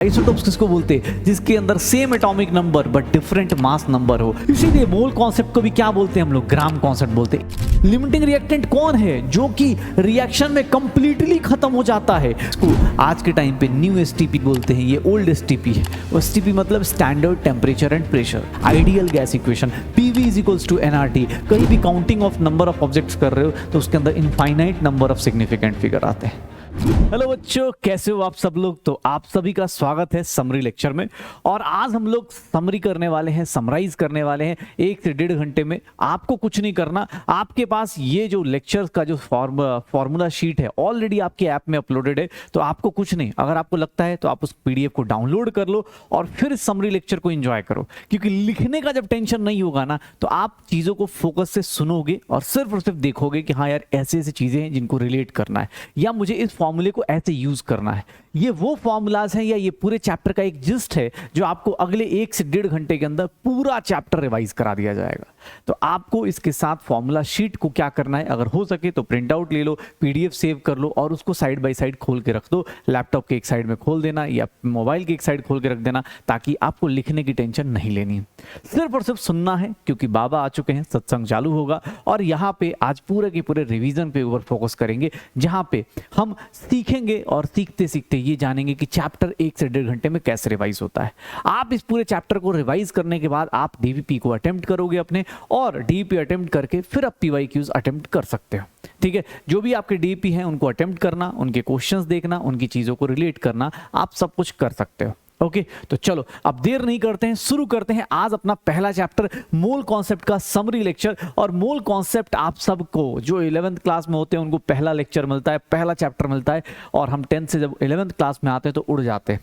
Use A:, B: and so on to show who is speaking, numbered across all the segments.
A: Isotopes किसको बोलते हैं? जिसके अंदर same atomic number but different mass number हो। इसीलिए मोल कॉन्सेप्ट को भी क्या बोलते हैं हम लोग? ग्राम कॉन्सेप्ट बोलते हैं। लिमिटिंग रिएक्टेंट कौन है? जो कि रिएक्शन में कंप्लीटली खत्म हो जाता है, इसको आज के टाइम पे न्यू एसटीपी बोलते हैं। ये ओल्ड एसटीपी है। एसटीपी मतलब standard temperature and pressure, ideal gas equation. PV is equals to NRT. कहीं भी counting of number of objects कर रहे हो तो उसके अंदर infinite number of significant figure आते हैं। हेलो बच्चों, कैसे हो आप सब लोग? तो आप सभी का स्वागत है समरी लेक्चर में। और आज हम लोग समरी करने वाले हैं, समराइज करने वाले हैं 1 से 1.5 घंटे में। आपको कुछ नहीं करना, आपके पास ये जो लेक्चर का जो फॉर्मूला शीट है ऑलरेडी आपके ऐप में अपलोडेड है। तो आपको कुछ नहीं, अगर आपको लगता है तो आप उस पीडीएफ को डाउनलोड कर लो और फिर समरी लेक्चर को एंजॉय करो। क्योंकि लिखने का जब टेंशन नहीं होगा ना, तो आप चीज़ों को फोकस से सुनोगे और सिर्फ देखोगे कि हाँ यार ऐसे ऐसे चीज़ें हैं जिनको रिलेट करना है, या मुझे इस फॉर्मूले को ऐसे यूज करना है। ये वो फॉर्मूलाज हैं या ये पूरे चैप्टर का एक जिस्ट है जो आपको अगले 1 से 1.5 घंटे के अंदर पूरा चैप्टर रिवाइज करा दिया जाएगा। तो आपको इसके साथ फॉर्मूला शीट को क्या करना है, अगर हो सके तो प्रिंट आउट ले लो, पीडीएफ सेव कर लो और उसको साइड बाय साइड खोल के रख दो। लैपटॉप के एक साइड में खोल देना या मोबाइल के एक साइड खोल के रख देना, ताकि आपको लिखने की टेंशन नहीं लेनी है, सिर्फ और सिर्फ सुनना है। क्योंकि बाबा आ चुके हैं, सत्संग चालू होगा और यहाँ पे आज पूरे के पूरे रिवीजन पे ऊपर फोकस करेंगे, जहाँ पे हम सीखेंगे और सीखते सीखते ये जानेंगे कि चैप्टर 1 से 1.5 घंटे में कैसे रिवाइज होता है। आप इस पूरे चैप्टर को रिवाइज करने के बाद आप डीवीपी को अटेम्प्ट करोगे अपने, और डीवीपी अटेम्प्ट करके फिर आप पीवाईक्यूज अटेम्प्ट कर सकते हो। ठीक है, जो भी आपके डीवीपी हैं उनको अटेम्प्ट करना, उनके क्वेश्चंस देखना, उनकी चीजों को रिलेट करना, आप सब कुछ कर सकते हो। ओके, तो चलो अब देर नहीं करते हैं, शुरू करते हैं आज अपना पहला चैप्टर मोल कॉन्सेप्ट का समरी लेक्चर। और मोल कॉन्सेप्ट आप सबको जो 11th क्लास में होते हैं उनको पहला लेक्चर मिलता है, पहला चैप्टर मिलता है, और हम 10th से जब 11th क्लास में आते हैं तो उड़ जाते हैं।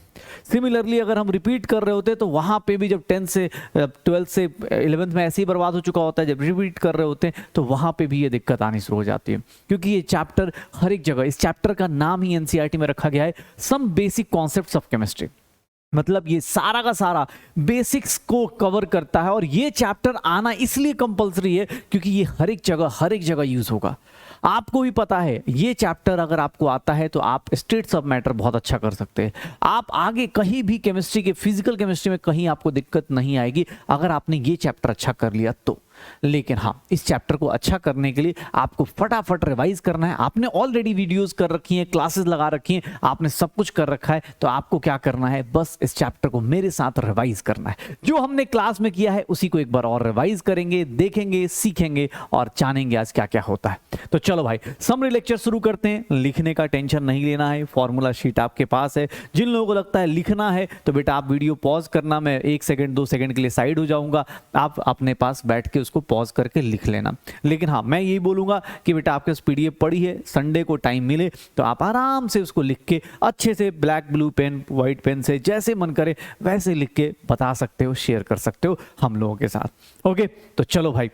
A: सिमिलरली अगर हम रिपीट कर रहे होते हैं तो वहां पे भी जब 10th से 12th से 11th में ऐसे ही बर्बाद हो चुका होता है। जब रिपीट कर रहे होते हैं तो वहां पे भी ये दिक्कत आनी शुरू हो जाती है, क्योंकि ये चैप्टर हर एक जगह, इस चैप्टर का नाम ही एनसीईआरटी में रखा गया है some basic concepts of chemistry. मतलब ये सारा का सारा बेसिक्स को कवर करता है। और ये चैप्टर आना इसलिए कंपलसरी है क्योंकि ये हर एक जगह यूज होगा। आपको भी पता है ये चैप्टर अगर आपको आता है तो आप स्टेट्स ऑफ मैटर बहुत अच्छा कर सकते हैं। आप आगे कहीं भी केमिस्ट्री के, फिजिकल केमिस्ट्री में कहीं आपको दिक्कत नहीं आएगी अगर आपने ये चैप्टर अच्छा कर लिया तो। लेकिन हाँ, इस चैप्टर को अच्छा करने के लिए आपको फटाफट रिवाइज करना है। आपने ऑलरेडी वीडियोस कर रखी हैं, क्लासेस लगा रखी हैं, आपने सब कुछ कर रखा है, तो आपको क्या करना है, बस इस चैप्टर को मेरे साथ रिवाइज करना है। जो हमने क्लास में किया है उसी को एक बार और रिवाइज करेंगे, देखेंगे, सीखेंगे और जानेंगे आज क्या क्या होता है। तो चलो भाई, समरी लेक्चर शुरू करते हैं। लिखने का टेंशन नहीं लेना है, फॉर्मूला शीट आपके पास है। जिन लोगों को लगता है लिखना है तो बेटा आप वीडियो पॉज करना, मैं 1 सेकंड 2 सेकंड के लिए साइड हो जाऊंगा, आप अपने पास बैठ के उसको पॉज करके लिख लेना। लेकिन हाँ, मैं यही बोलूंगा कि बेटा आपके पास पीडीएफ पड़ी है, संडे को टाइम मिले तो आप आराम से उसको लिख के अच्छे से black blue pen white pen से जैसे मन करे वैसे लिख के बता सकते हो, शेयर कर सकते हो हम लोगों के साथ। ओके, तो चलो भाई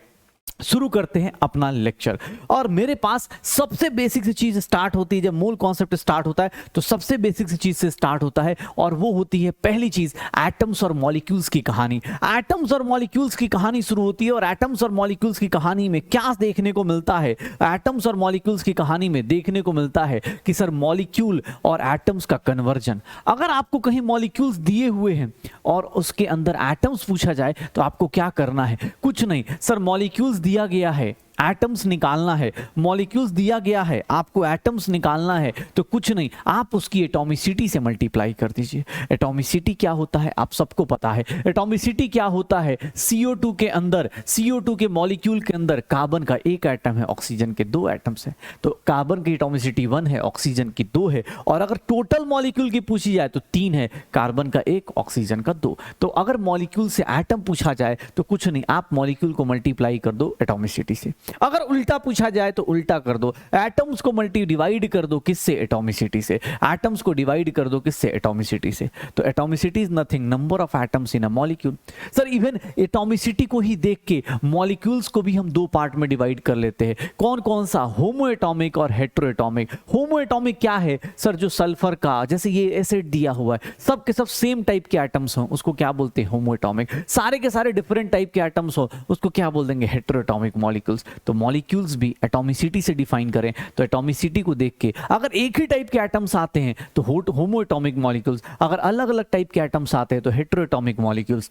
A: शुरू करते हैं अपना लेक्चर। और मेरे पास सबसे बेसिक सी चीज स्टार्ट होती है जब मूल कॉन्सेप्ट स्टार्ट होता है, तो सबसे बेसिक सी चीज से स्टार्ट होता है और वो होती है पहली चीज, एटम्स और मॉलिक्यूल्स की कहानी। एटम्स और मॉलिक्यूल्स की कहानी शुरू होती है और एटम्स और मॉलिक्यूल्स की कहानी में क्या देखने को मिलता है? एटम्स और मॉलिक्यूल्स की कहानी में देखने को मिलता है कि सर मॉलिक्यूल और एटम्स का कन्वर्जन। अगर आपको कहीं मॉलिक्यूल्स दिए हुए हैं और उसके अंदर एटम्स पूछा जाए तो आपको क्या करना है? कुछ नहीं सर, मॉलिक्यूल्स दिया गया है, एटम्स निकालना है। मॉलिक्यूल्स दिया गया है, आपको एटम्स निकालना है, तो कुछ नहीं, आप उसकी एटॉमिसिटी से मल्टीप्लाई कर दीजिए। एटॉमिसिटी क्या होता है आप सबको पता है। एटॉमिसिटी क्या होता है? CO2 के अंदर, CO2 के मॉलिक्यूल के अंदर कार्बन का 1 एटम है, ऑक्सीजन के 2 एटम्स हैं, तो कार्बन की एटॉमिसिटी 1 है, ऑक्सीजन की 2 है। और अगर टोटल मॉलिक्यूल की पूछी जाए तो 3 है, कार्बन का 1, ऑक्सीजन का 2। तो अगर मॉलिक्यूल से एटम पूछा जाए तो कुछ नहीं, आप मॉलिक्यूल को मल्टीप्लाई कर दो एटॉमिसिटी से। अगर उल्टा पूछा जाए तो उल्टा कर दो, एटम्स को डिवाइड कर दो, किससे? एटॉमिसिटी से। एटम्स को डिवाइड कर दो, किससे? एटॉमिसिटी से। तो atomicity is nothing, number of atoms in a molecule. Sir even atomicity को ही देख के मॉलिक्यूल्स को भी हम 2 पार्ट में डिवाइड कर लेते हैं। कौन कौन सा? होमो एटॉमिक और हेटेरो एटॉमिक। होमो एटॉमिक क्या है सर? जो सल्फर का, जैसे ये एसिड दिया हुआ है, सब के सब सेम टाइप के एटम्स हो, उसको क्या बोलते हैं? होमो एटॉमिक। सारे के सारे डिफरेंट टाइप के एटम्स हो, उसको क्या बोल देंगे? Hetero atomic molecules. तो मॉलिक्यूल्स भी एटॉमिसिटी से डिफाइन करें तो एटॉमिसिटी को देख के अगर एक ही टाइप के एटम्स आते हैं तो होमो एटॉमिक मॉलिक्यूल्स, अगर अलग अलग टाइप के एटम्स आते हैं तो हेटेरो एटॉमिक मॉलिक्यूल्स।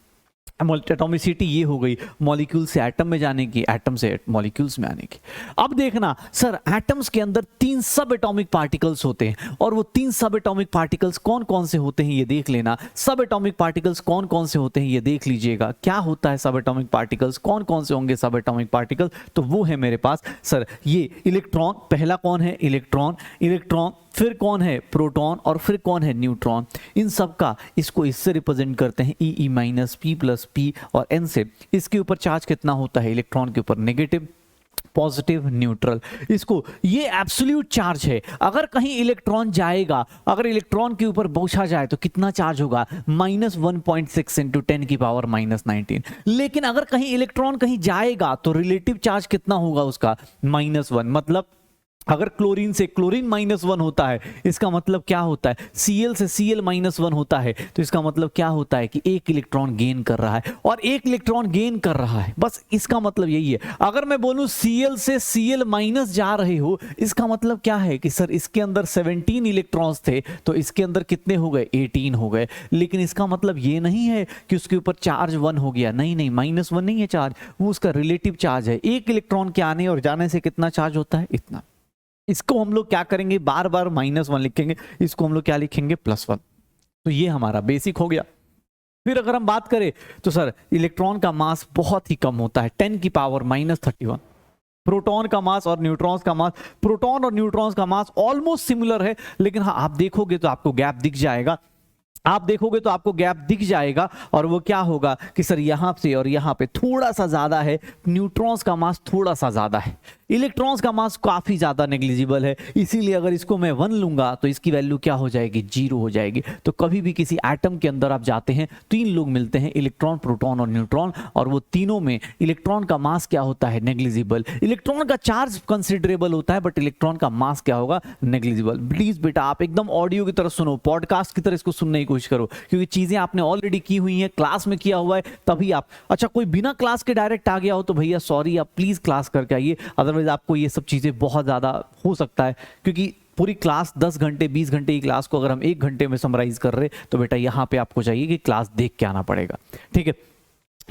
A: एटॉमिसिटी ये हो गई मॉलिक्यूल से एटम में जाने की, एटम से मॉलिक्यूल्स में आने की। अब देखना सर, एटम्स के अंदर 3 सब एटॉमिक पार्टिकल्स होते हैं और वो 3 सब एटॉमिक पार्टिकल्स कौन कौन से होते हैं ये देख लेना। सब एटॉमिक पार्टिकल्स कौन कौन से होते हैं ये देख लीजिएगा। क्या होता है सब एटॉमिक पार्टिकल्स, कौन कौन से होंगे सब एटॉमिक पार्टिकल? तो वो है मेरे पास सर ये इलेक्ट्रॉन, पहला कौन है इलेक्ट्रॉन, इलेक्ट्रॉन फिर कौन है प्रोटॉन और फिर कौन है न्यूट्रॉन। इन सब का इसको इससे रिप्रेजेंट करते हैं E minus P plus P और एन से। इसके ऊपर चार्ज कितना होता है इलेक्ट्रॉन के ऊपर? Negative, positive, neutral. इसको ये एब्सोल्यूट चार्ज है। अगर कहीं इलेक्ट्रॉन जाएगा, अगर इलेक्ट्रॉन के ऊपर पूछा जाए तो कितना चार्ज होगा? -1.6 इंटू 10 की पावर -19। लेकिन अगर कहीं इलेक्ट्रॉन कहीं जाएगा तो रिलेटिव चार्ज कितना होगा उसका? -1। मतलब अगर क्लोरीन से क्लोरीन -1 होता है, इसका मतलब क्या होता है? Cl से Cl -1 होता है तो इसका मतलब क्या होता है कि एक इलेक्ट्रॉन गेन कर रहा है और एक इलेक्ट्रॉन गेन कर रहा है। बस इसका मतलब यही है। अगर मैं बोलूं Cl से Cl माइनस जा रहे हो, इसका मतलब क्या है कि सर इसके अंदर 17 इलेक्ट्रॉन्स थे तो इसके अंदर कितने हो गए? 18 हो गए। लेकिन इसका मतलब ये नहीं है कि उसके ऊपर चार्ज 1 हो गया। नहीं नहीं, -1 नहीं है चार्ज, वो उसका रिलेटिव चार्ज है। एक इलेक्ट्रॉन के आने और जाने से कितना चार्ज होता है? इतना। इसको हम लोग क्या करेंगे? बार बार -1 लिखेंगे, इसको हम लोग क्या लिखेंगे? +1। तो ये हमारा बेसिक हो गया। फिर अगर हम बात करें तो सर इलेक्ट्रॉन का मास बहुत ही कम होता है, 10 की पावर -31। प्रोटॉन का मास और न्यूट्रॉन्स का मास, प्रोटॉन और न्यूट्रॉन्स का मास ऑलमोस्ट सिमिलर है, लेकिन हाँ आप देखोगे तो आपको गैप दिख जाएगा। आप देखोगे तो आपको गैप दिख जाएगा और वो क्या होगा कि सर यहां से और यहां पे थोड़ा सा ज्यादा है, न्यूट्रॉन्स का मास थोड़ा सा ज्यादा है, इलेक्ट्रॉन्स का मास काफी ज्यादा नेग्लिजिबल है। इसीलिए अगर इसको मैं 1 लूंगा तो इसकी वैल्यू क्या हो जाएगी? 0 हो जाएगी। तो कभी भी किसी एटम के अंदर आप जाते हैं, 3 लोग मिलते हैं, इलेक्ट्रॉन, प्रोटॉन और न्यूट्रॉन, और वो तीनों में इलेक्ट्रॉन का मास क्या होता है? नेग्लिजिबल। इलेक्ट्रॉन का चार्ज कंसिडरेबल होता है बट इलेक्ट्रॉन का मास क्या होगा? नेग्लिजिबल। प्लीज बेटा आप एकदम ऑडियो की तरह सुनो, पॉडकास्ट की तरह इसको सुनने की कोशिश करो, क्योंकि चीजें आपने ऑलरेडी की हुई हैं, क्लास में किया हुआ है, तभी आप। अच्छा कोई बिना क्लास के डायरेक्ट आ गया हो तो भैया सॉरी, आप प्लीज क्लास करके आइए, अदरवाइज आपको ये सब चीजें बहुत ज्यादा हो सकता है, क्योंकि पूरी क्लास 10 घंटे 20 घंटे की क्लास को अगर हम 1 घंटे में समराइज कर रहे तो बेटा यहाँ पे आपको चाहिए कि क्लास देख के आना पड़ेगा। ठीक है,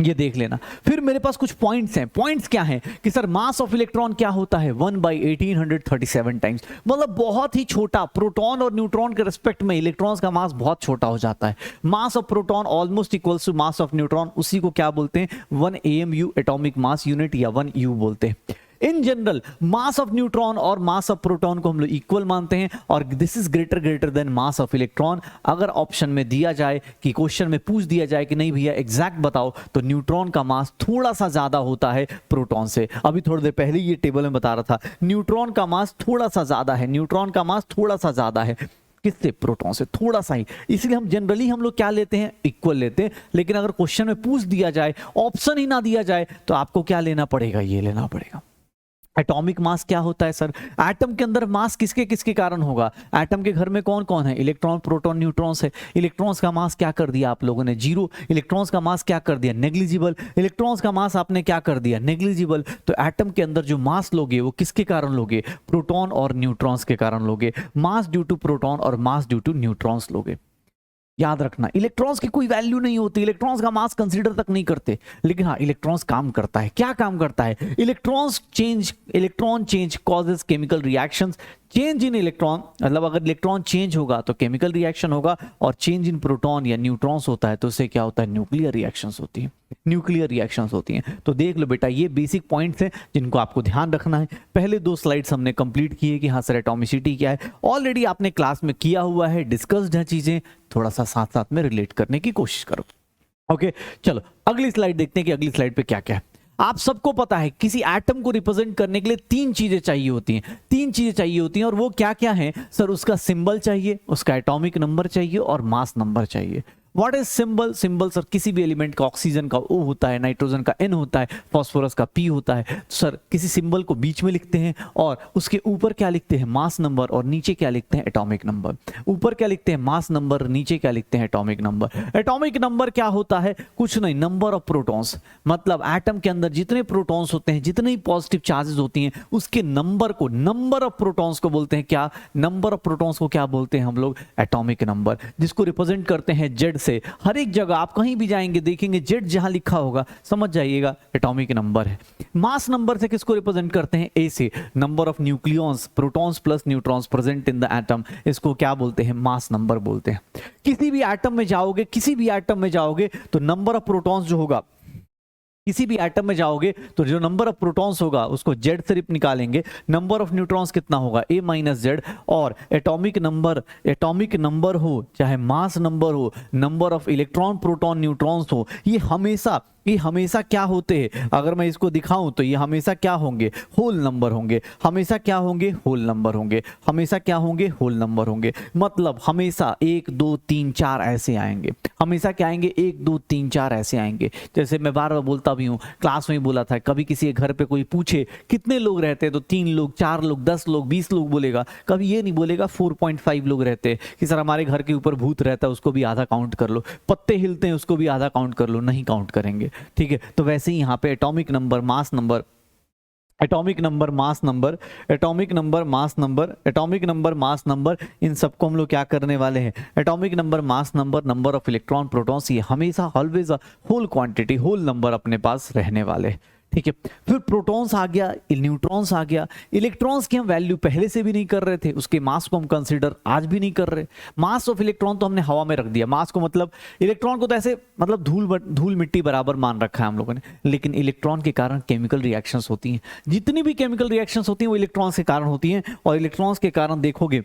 A: ये देख लेना। फिर मेरे पास कुछ पॉइंट्स हैं। पॉइंट्स क्या हैं कि सर मास ऑफ इलेक्ट्रॉन क्या होता है? 1/1837 टाइम्स। मतलब बहुत ही छोटा। प्रोटॉन और न्यूट्रॉन के रिस्पेक्ट में इलेक्ट्रॉन्स का मास बहुत छोटा हो जाता है। Mass of proton almost equals to mass of neutron. उसी को क्या बोलते हैं? 1 AMU एटॉमिक मास यूनिट या 1 U बोलते हैं। In general mass of neutron और मास ऑफ प्रोटॉन को हम लोग इक्वल मानते हैं और this is greater then mass of electron. अगर ऑप्शन में दिया जाए कि क्वेश्चन में पूछ दिया जाए कि नहीं भैया एग्जैक्ट बताओ, तो न्यूट्रॉन का मास थोड़ा सा ज्यादा होता है प्रोटॉन से। अभी थोड़ी देर पहले ये टेबल में बता रहा था, न्यूट्रॉन का मास थोड़ा सा ज्यादा है, न्यूट्रॉन का मास थोड़ा सा ज्यादा है। किससे? प्रोटॉन से, थोड़ा सा ही। इसलिए हम जनरली हम लोग क्या लेते हैं? इक्वल लेते हैं। लेकिन अगर क्वेश्चन में पूछ दिया जाए, ऑप्शन ही ना दिया जाए, तो आपको क्या लेना पड़ेगा? ये लेना पड़ेगा। एटॉमिक मास क्या होता है सर? एटम के अंदर मास किसके किसके कारण होगा? एटम के घर में कौन कौन है? इलेक्ट्रॉन, प्रोटॉन, न्यूट्रॉन्स है। इलेक्ट्रॉन्स का मास क्या कर दिया आप लोगों ने? 0। इलेक्ट्रॉन्स का मास क्या कर दिया? नेग्लिजिबल। इलेक्ट्रॉन्स का मास आपने क्या कर दिया? नेग्लिजिबल। तो एटम के अंदर जो मास लोगे वो किसके कारण लोगे? प्रोटॉन और न्यूट्रॉन्स के कारण लोगे। मास ड्यू टू प्रोटॉन और मास ड्यू टू न्यूट्रॉन्स लोगे। याद रखना, इलेक्ट्रॉन्स की कोई वैल्यू नहीं होती, इलेक्ट्रॉन्स का मास कंसीडर तक नहीं करते। लेकिन हाँ, इलेक्ट्रॉन्स काम करता है। क्या काम करता है? Electron change causes chemical reactions. Change in electron मतलब अगर इलेक्ट्रॉन चेंज होगा तो केमिकल रिएक्शन होगा, और चेंज इन प्रोटॉन या न्यूट्रॉन्स होता है तो उससे क्या होता है? न्यूक्लियर रिएक्शंस होती हैं। न्यूक्लियर रिएक्शंस होती हैं। तो देख लो बेटा, ये बेसिक पॉइंट्स हैं जिनको आपको ध्यान रखना है। पहले 2 स्लाइड्स हमने कंप्लीट किए कि हाँ सर एटॉमिसिटी क्या है, ऑलरेडी आपने क्लास में किया हुआ है, डिस्कस्ड है चीजें, थोड़ा सा साथ साथ में रिलेट करने की कोशिश करो। ओके चलो अगली स्लाइड देखते हैं कि अगली स्लाइड पे क्या क्या है। आप सबको पता है किसी एटम को रिप्रेजेंट करने के लिए 3 चीजें चाहिए होती हैं। 3 चीजें चाहिए होती हैं, और वो क्या क्या है सर? उसका सिंबल चाहिए, उसका एटॉमिक नंबर चाहिए और मास नंबर चाहिए। What is symbol? Symbol sir किसी भी एलिमेंट का, ऑक्सीजन का O होता है, नाइट्रोजन का N होता है, फास्फोरस का P होता है। तो सर किसी सिंबल को बीच में लिखते हैं और उसके ऊपर क्या लिखते हैं? मास नंबर, और नीचे क्या लिखते हैं? Atomic number. ऊपर क्या लिखते हैं? मास नंबर, नीचे क्या लिखते हैं? Atomic number. एटॉमिक नंबर क्या होता है? कुछ नहीं, नंबर ऑफ प्रोटॉन्स, मतलब एटम के अंदर जितने प्रोटॉन्स होते हैं, जितनी पॉजिटिव चार्जेस होती हैं, उसके नंबर को, नंबर ऑफ प्रोटॉन्स को बोलते हैं क्या? नंबर ऑफ प्रोटॉन्स को क्या बोलते हैं हम लोग? एटॉमिक नंबर, जिसको रिप्रेजेंट करते हैं जेड से। हर एक जगह आप कहीं भी जाएंगे देखेंगे जेड जहां लिखा होगा, समझ जाइएगा एटॉमिक नंबर है। मास नंबर से किसको रिप्रेजेंट करते हैं? ए से, number of nucleons, protons plus neutrons present in the atom, इसको क्या बोलते हैं? मास नंबर बोलते हैं। किसी भी एटम में जाओगे, किसी भी एटम में जाओगे तो नंबर ऑफ प्रोटॉन्स जो होगा, किसी भी एटम में जाओगे तो जो नंबर ऑफ प्रोटॉन्स होगा उसको जेड से निकालेंगे, नंबर ऑफ न्यूट्रॉन्स कितना होगा? ए माइनस जेड। और एटॉमिक नंबर हो चाहे मास नंबर हो, number of electron proton neutrons हो, ये हमेशा क्या होते हैं? अगर मैं इसको दिखाऊं तो ये हमेशा क्या होंगे? होल नंबर होंगे। हमेशा क्या होंगे? होल नंबर होंगे। हमेशा क्या होंगे? होल नंबर होंगे। मतलब हमेशा 1 2 3 4 ऐसे आएंगे। हमेशा क्या आएंगे? 1 2 3 4 ऐसे आएंगे। जैसे मैं बार बार बोलता भी हूँ, क्लास में बोला था, कभी किसी के घर पे कोई पूछे कितने लोग रहते हैं तो 3 लोग, 4 लोग, 10 लोग, 20 लोग बोलेगा। कभी ये नहीं बोलेगा 4.5 लोग रहते हैं कि सर हमारे घर के ऊपर भूत रहता है, उसको भी आधा काउंट कर लो, पत्ते हिलते हैं उसको भी आधा काउंट कर लो। नहीं काउंट करेंगे, ठीक है। तो वैसे ही यहाँ पे atomic number, mass number, atomic number, mass number, atomic number, mass number, atomic number, mass number, इन सबको हम लोग क्या करने वाले हैं? Atomic number, mass number, number of electron protons, ये हमेशा always whole quantity, whole number अपने पास रहने वाले, ठीक है। फिर प्रोटॉन्स आ गया, न्यूट्रॉन्स आ गया। इलेक्ट्रॉन्स की हम वैल्यू पहले से भी नहीं कर रहे थे, उसके मास को हम कंसीडर आज भी नहीं कर रहे। मास ऑफ इलेक्ट्रॉन तो हमने हवा में रख दिया। मास को मतलब इलेक्ट्रॉन को तो ऐसे मतलब धूल मिट्टी बराबर मान रखा है हम लोगों ने। लेकिन इलेक्ट्रॉन के कारण केमिकल रिएक्शंस होती हैं। जितनी भी केमिकल रिएक्शंस होती हैं वो इलेक्ट्रॉन्स के कारण होती हैं। और इलेक्ट्रॉन्स के कारण देखोगे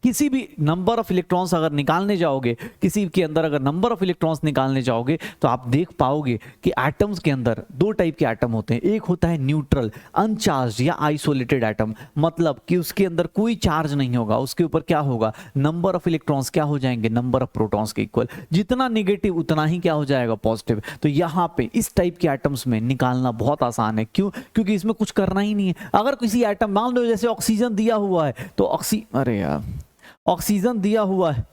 A: किसी भी नंबर ऑफ इलेक्ट्रॉन्स अगर निकालने जाओगे, किसी के अंदर अगर नंबर ऑफ इलेक्ट्रॉन्स निकालने जाओगे तो आप देख पाओगे कि एटम्स के अंदर 2 टाइप के एटम होते हैं। एक होता है न्यूट्रल, अनचार्ज या आइसोलेटेड एटम, मतलब कि उसके अंदर कोई चार्ज नहीं होगा, उसके ऊपर क्या होगा? नंबर ऑफ इलेक्ट्रॉन्स क्या हो जाएंगे? नंबर ऑफ प्रोटॉन्स के इक्वल। जितना निगेटिव उतना ही क्या हो जाएगा? पॉजिटिव। तो यहाँ पे इस टाइप के एटम्स में निकालना बहुत आसान है। क्यों? क्योंकि इसमें कुछ करना ही नहीं है। अगर किसी एटम, मान लो जैसे ऑक्सीजन दिया हुआ है तो अरे यार, ऑक्सीजन दिया हुआ है,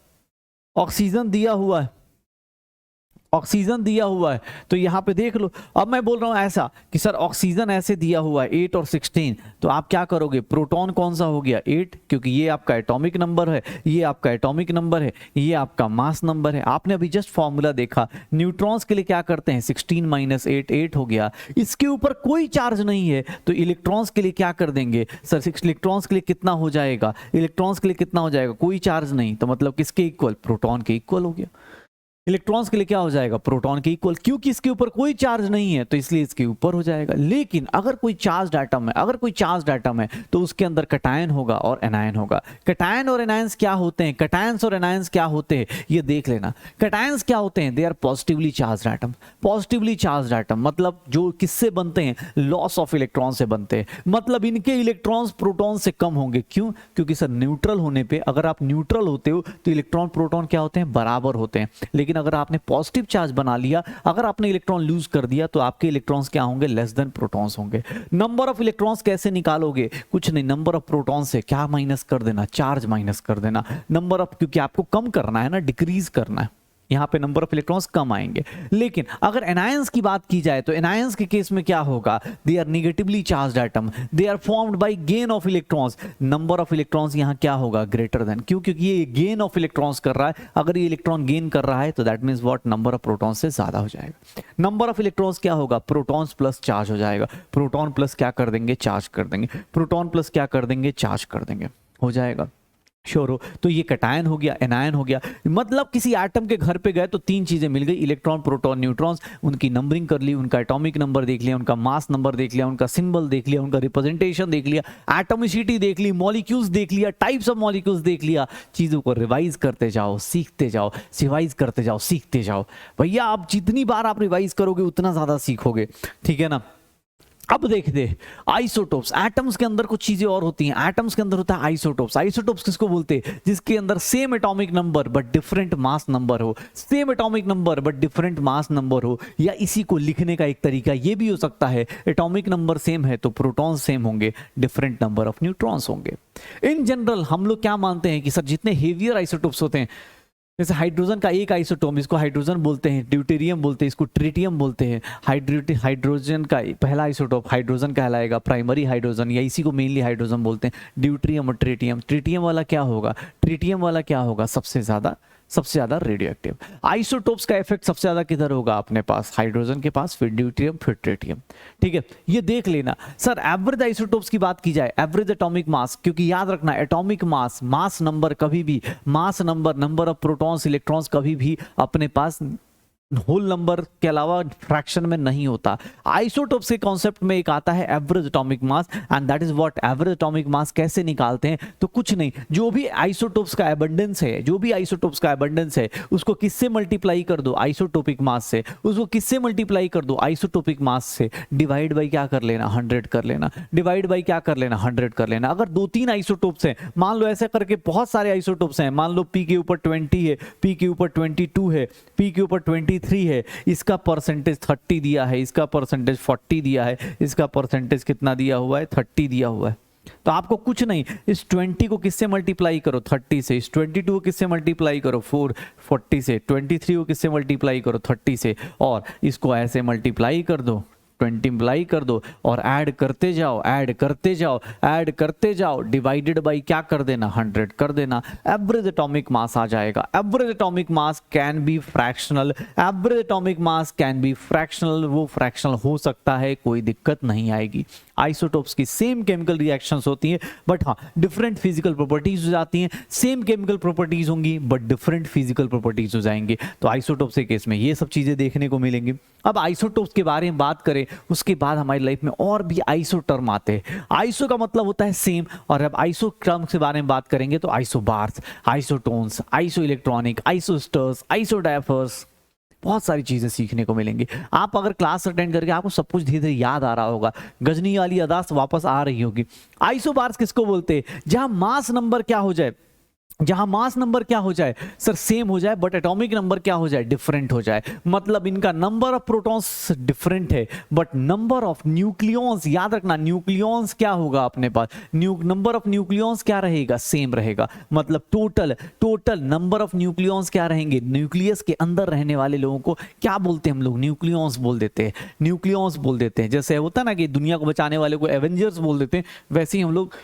A: ऑक्सीजन दिया हुआ है, ऑक्सीजन दिया हुआ है, तो यहां पे देख लो। अब मैं बोल रहा हूं ऐसा कि सर ऑक्सीजन ऐसे दिया हुआ है 8 और 16, तो आप क्या करोगे? प्रोटॉन कौन सा हो गया? 8, क्योंकि ये आपका एटॉमिक नंबर है, ये आपका एटॉमिक नंबर है, ये आपका मास नंबर है। आपने अभी जस्ट फॉर्मूला देखा, न्यूट्रॉन्स के लिए क्या करते हैं? 16 माइनस 8, 8 हो गया। इसके ऊपर कोई चार्ज नहीं है तो इलेक्ट्रॉन्स के लिए क्या कर देंगे? सर 6 इलेक्ट्रॉन्स के लिए कितना हो जाएगा? इलेक्ट्रॉन्स के लिए कितना हो जाएगा? कोई चार्ज नहीं, तो मतलब किसके इक्वल? प्रोटॉन के इक्वल हो गया। इलेक्ट्रॉन्स के लिए क्या हो जाएगा? प्रोटॉन के इक्वल। क्योंकि इसके ऊपर कोई चार्ज नहीं है तो इसलिए इसके ऊपर हो जाएगा। लेकिन अगर कोई चार्ज एटम है, अगर कोई चार्ज एटम है तो उसके अंदर कटायन होगा और एनायन होगा। कटायन और एनायंस क्या होते हैं? कटायंस और एनायंस क्या होते हैं ये देख लेना। कटायंस क्या होते हैं? They are positively charge atom. Positively charge atom मतलब जो किससे बनते हैं? लॉस ऑफ इलेक्ट्रॉन से बनते हैं। मतलब इनके इलेक्ट्रॉन्स प्रोटॉन से कम होंगे। क्यों? क्योंकि सर न्यूट्रल होने पे, अगर आप न्यूट्रल होते हो तो इलेक्ट्रॉन प्रोटॉन क्या होते हैं? बराबर होते हैं। लेकिन अगर आपने पॉजिटिव चार्ज बना लिया, अगर आपने इलेक्ट्रॉन लूज कर दिया तो आपके इलेक्ट्रॉन्स क्या होंगे? लेस देन प्रोटॉन्स होंगे। नंबर ऑफ इलेक्ट्रॉन्स कैसे निकालोगे? कुछ नहीं, नंबर ऑफ प्रोटॉन से क्या माइनस कर देना? चार्ज माइनस कर देना। नंबर ऑफ, क्योंकि आपको कम करना है ना, डिक्रीज करना है, यहां पे नंबर ऑफ इलेक्ट्रॉन्स कम आएंगे। लेकिन अगर एनायंस की बात की जाए तो एनायंस के केस में क्या होगा? They are negatively charged atom, they are formed by gain of electrons. Number of electrons यहां क्या होगा? Greater than. क्यों? क्योंकि ये गेन ऑफ इलेक्ट्रॉन्स कर रहा है। अगर ये इलेक्ट्रॉन गेन कर रहा है तो that means what? Number of protons से ज्यादा हो जाएगा। नंबर ऑफ इलेक्ट्रॉन्स क्या होगा? प्रोटॉन्स प्लस चार्ज हो जाएगा। प्रोटॉन प्लस क्या कर देंगे? चार्ज कर देंगे। प्रोटॉन प्लस क्या कर देंगे? चार्ज कर देंगे। हो जाएगा, श्योर हो? तो ये कटायन हो गया, एनायन हो गया। मतलब किसी एटम के घर पे गए तो 3 चीजें मिल गई, इलेक्ट्रॉन, प्रोटॉन, न्यूट्रॉन्स। उनकी नंबरिंग कर ली, उनका एटॉमिक नंबर देख लिया, उनका मास नंबर देख लिया, उनका सिंबल देख लिया, उनका रिप्रेजेंटेशन देख लिया, एटॉमिसिटी देख ली, मॉलिक्यूल्स देख लिया, टाइप्स ऑफ मॉलिक्यूल्स देख लिया। चीजों को रिवाइज करते जाओ, सीखते जाओ, रिवाइज करते जाओ, सीखते जाओ। भैया आप जितनी बार आप रिवाइज करोगे उतना ज्यादा सीखोगे, ठीक है ना। अब देखते हैं आइसोटोप्स। एटम्स के अंदर कुछ चीजें और होती हैं। एटम्स के अंदर होता है आइसोटोप्स। आइसोटोप्स किसको बोलते हैं? जिसके अंदर same atomic number but different mass number हो। Same atomic number but different mass number हो, या इसी को लिखने का एक तरीका ये भी हो सकता है, एटॉमिक नंबर सेम है तो प्रोटॉन सेम होंगे, डिफरेंट नंबर ऑफ न्यूट्रॉन्स होंगे। इन जनरल हम लोग क्या मानते हैं कि सर जितने हेवियर आइसोटोप्स होते हैं, जैसे हाइड्रोजन का एक आइसोटोप, इसको हाइड्रोजन बोलते हैं, ड्यूटेरियम बोलते हैं, इसको ट्रिटियम बोलते हैं। हाइड्रोजन का पहला आइसोटोप हाइड्रोजन कहलाएगा, प्राइमरी हाइड्रोजन, या इसी को मेनली हाइड्रोजन बोलते हैं। ड्यूटेरियम और ट्रिटियम, ट्रिटियम वाला क्या होगा? ट्रिटियम वाला क्या होगा? सबसे ज्यादा रेडियो एक्टिव। आइसोटोप्स का इफेक्ट सबसे ज्यादा किधर होगा? अपने पास हाइड्रोजन के पास, फिर ड्यूटेरियम, फिर ट्रिटियम। ठीक है, ये देख लेना। सर एवरेज आइसोटोप्स की बात की जाए, एवरेज एटॉमिक मास, क्योंकि याद रखना एटॉमिक मास नंबर कभी भी, mass number of protons electrons कभी भी अपने पास होल नंबर के अलावा फ्रैक्शन में नहीं होता। आइसोटोप्स के कॉन्सेप्ट में एक आता है average atomic mass, and that is what average atomic mass कैसे निकालते हैं? तो कुछ नहीं, जो भी आइसोटोप्स का एबंडेंस है, उसको किससे मल्टीप्लाई कर दो? आइसोटोपिक मास से। उसको किससे मल्टीप्लाई कर दो? आइसोटोपिक मास से। डिवाइड बाई क्या कर लेना? 100 कर लेना। डिवाइड बाई क्या कर लेना? 100 कर लेना। अगर 2-3 आइसोटोप्स हैं, मान लो ऐसे करके बहुत सारे आइसोटोप्स हैं, मान लो पी के ऊपर 20 है, पी के ऊपर 22 है, पी के ऊपर 23 है, इसका परसेंटेज 30 दिया है, इसका परसेंटेज 40 दिया है, इसका परसेंटेज कितना दिया हुआ है? 30 दिया हुआ है। तो आपको कुछ नहीं, इस 20 को किससे मल्टीप्लाई करो? 30 से। इस 22 को किससे मल्टीप्लाई करो? 40 से। 23 को किससे मल्टीप्लाई करो? 30 से। और इसको ऐसे मल्टीप्लाई कर दो, 20 कर दो, और ऐड करते जाओ, डिवाइडेड बाई क्या कर देना? 100 कर देना। एवरेज एटॉमिक मास आ जाएगा। Average atomic mass can be fractional, वो फ्रैक्शनल हो सकता है, कोई दिक्कत नहीं आएगी। आइसोटोप्स की सेम केमिकल रिएक्शंस होती हैं, बट हाँ डिफरेंट फिजिकल प्रॉपर्टीज हो जाती हैं। सेम केमिकल प्रॉपर्टीज होंगी बट डिफरेंट फिजिकल प्रॉपर्टीज हो जाएंगे। तो आइसोटोप्स के केस में ये सब चीजें देखने को मिलेंगी। अब आइसोटोप्स के बारे में बात करें, उसके बाद हमारी लाइफ में और भी आइसो टर्म आते हैं। आइसो का मतलब होता है सेम, और अब आइसो टर्म के बारे में बात करेंगे तो isobars, isotones, iso electronic, isosters, isodiaphers, बहुत सारी चीजें सीखने को मिलेंगी। आप अगर क्लास अटेंड करके आपको सब कुछ धीरे धीरे याद आ रहा होगा, गजनी वाली अदास वापस आ रही होगी। आइसोबार्स किसको बोलते हैं? जहां मास नंबर क्या हो जाए, सर सेम हो जाए, बट एटॉमिक नंबर क्या हो जाए? डिफरेंट हो जाए। मतलब इनका नंबर ऑफ प्रोटॉन्स डिफरेंट है, बट नंबर ऑफ न्यूक्लियॉन्स, याद रखना न्यूक्लियॉन्स क्या होगा अपने पास? नंबर ऑफ न्यूक्लियॉन्स क्या रहेगा? सेम रहेगा। मतलब टोटल नंबर ऑफ न्यूक्लियॉन्स क्या रहेंगे? न्यूक्लियस के अंदर रहने वाले लोगों को क्या बोलते हैं हम लोग? न्यूक्लियॉन्स बोल देते हैं। जैसे होता है ना कि दुनिया को बचाने वाले को एवेंजर्स बोल देते हैं, वैसे ही हम लोग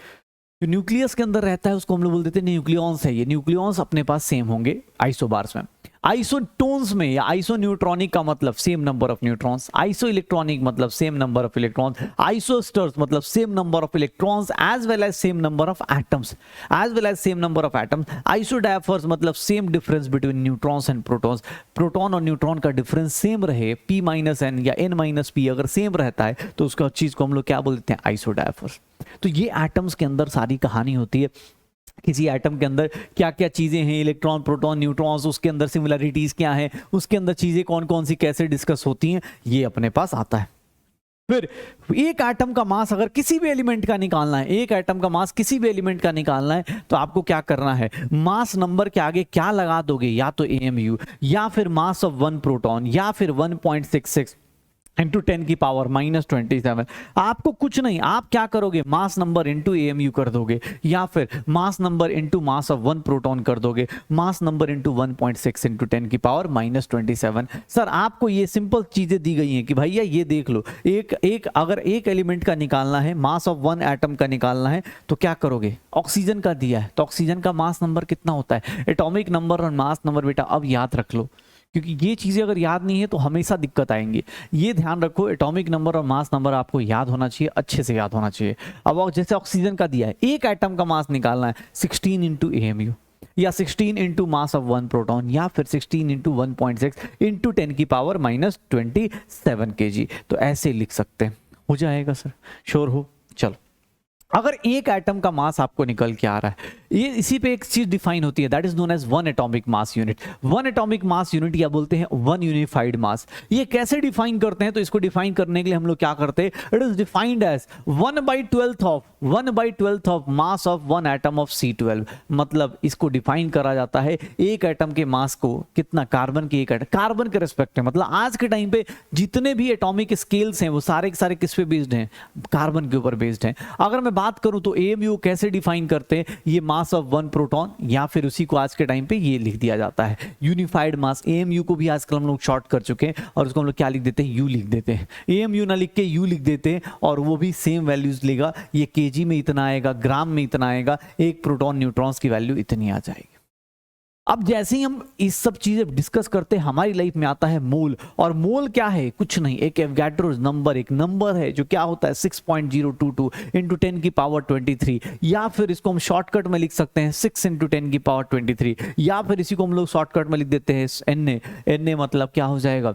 A: जो न्यूक्लियस के अंदर रहता है उसको हम लोग बोल देते हैं न्यूक्लियॉन्स है। ये न्यूक्लियॉन्स अपने पास सेम होंगे आइसोबार्स में। आइसोटोन्स में या आइसोन्यूट्रॉनिक का मतलब same number of neutrons, iso electronic मतलब same number of electrons, isosters मतलब same number of electrons as well as same number of atoms, isodiaphers मतलब same difference between neutrons and protons, proton और neutron का difference same रहे, p minus N या n minus P अगर same रहता है तो उसका चीज को हम लोग क्या बोलते हैं? आइसोडायफर्स। तो ये एटम्स के अंदर सारी कहानी होती है। किसी एटम के अंदर क्या क्या चीजें हैं, इलेक्ट्रॉन, प्रोटॉन, न्यूट्रॉन्स, उसके अंदर सिमिलरिटीज क्या हैं, उसके अंदर चीजें कौन कौन सी कैसे डिस्कस होती हैं, ये अपने पास आता है। फिर एक एटम का मास अगर किसी भी एलिमेंट का निकालना है, तो आपको क्या करना है? मास नंबर के आगे क्या लगा दोगे? या तो AMU, या फिर मास ऑफ 1 प्रोटॉन, या फिर 1.66 इंटू 10 की पावर -27। आपको कुछ नहीं, आप क्या करोगे? मास नंबर इंटू AMU कर दोगे, या फिर mass number into mass of 1 proton कर दोगे, मास नंबर इंटू 1.6 इंटू 10 की पावर -27। सर आपको ये सिंपल चीजें दी गई हैं कि भैया ये देख लो, अगर एक एलिमेंट का निकालना है, मास ऑफ 1 एटम का निकालना है, तो क्या करोगे? ऑक्सीजन का दिया है तो ऑक्सीजन का मास नंबर कितना होता है? एटॉमिक नंबर और मास नंबर बेटा अब याद रख लो, क्योंकि ये चीजें अगर याद नहीं है तो हमेशा दिक्कत आएंगी। ये ध्यान रखो, एटॉमिक नंबर और मास नंबर आपको याद होना चाहिए, अच्छे से याद होना चाहिए। अब जैसे ऑक्सीजन का दिया है, एक एटम का मास निकालना है, 16 इंटू AMU, या 16 इंटू मास ऑफ 1 प्रोटॉन, या फिर 16 इंटू 1.6 इंटू 10 की पावर -27 kg। तो ऐसे लिख सकते हैं, हो जाएगा सर? श्योर हो? चलो अगर एक एटम का मास आपको निकल के आ रहा है, ये इसी पे एक चीज डिफाइन होती है, that is known as one atomic mass unit. One atomic mass unit या बोलते हैं वन यूनिफाइड मास। ये कैसे डिफाइन करते हैं, तो इसको डिफाइन करने के लिए हम लोग क्या करते हैं, it is defined as 1/12 of mass of one atom of C12। मतलब इसको डिफाइन करा जाता है एक एटम के मास को, कितना, कार्बन के एक एटम, कार्बन के रेस्पेक्ट में। मतलब आज के टाइम पे जितने भी एटॉमिक स्केल्स हैं वो सारे के सारे किस पे बेस्ड हैं, कार्बन के ऊपर बेस्ड हैं। अगर मैं बात करूं तो AMU कैसे डिफाइन करते हैं, ये मास ऑफ वन प्रोटॉन, या फिर उसी को आज के टाइम पे ये लिख दिया जाता है यूनिफाइड मास। AMU को भी आजकल हम लोग शॉर्ट कर चुके हैं और उसको हम लोग क्या लिख देते हैं, U लिख देते हैं। AMU ना लिख के U लिख देते हैं और वो भी सेम वैल्यूज लेगा। ये kg में इतना आएगा, ग्राम में इतना आएगा, एक प्रोटॉन न्यूट्रॉन्स की वैल्यू इतनी आ जाएगी। अब जैसे ही हम इस सब चीजें डिस्कस करते हैं, हमारी लाइफ में आता है मोल। और मोल क्या है, कुछ नहीं, एक एवोगाड्रो नंबर, एक नंबर है जो क्या होता है 6.022 इंटू 10 की पावर 23, या फिर इसको हम शॉर्टकट में लिख सकते हैं 6 इंटू 10 की पावर 23, या फिर इसी को हम लोग शॉर्टकट में लिख देते हैं Na मतलब क्या हो जाएगा,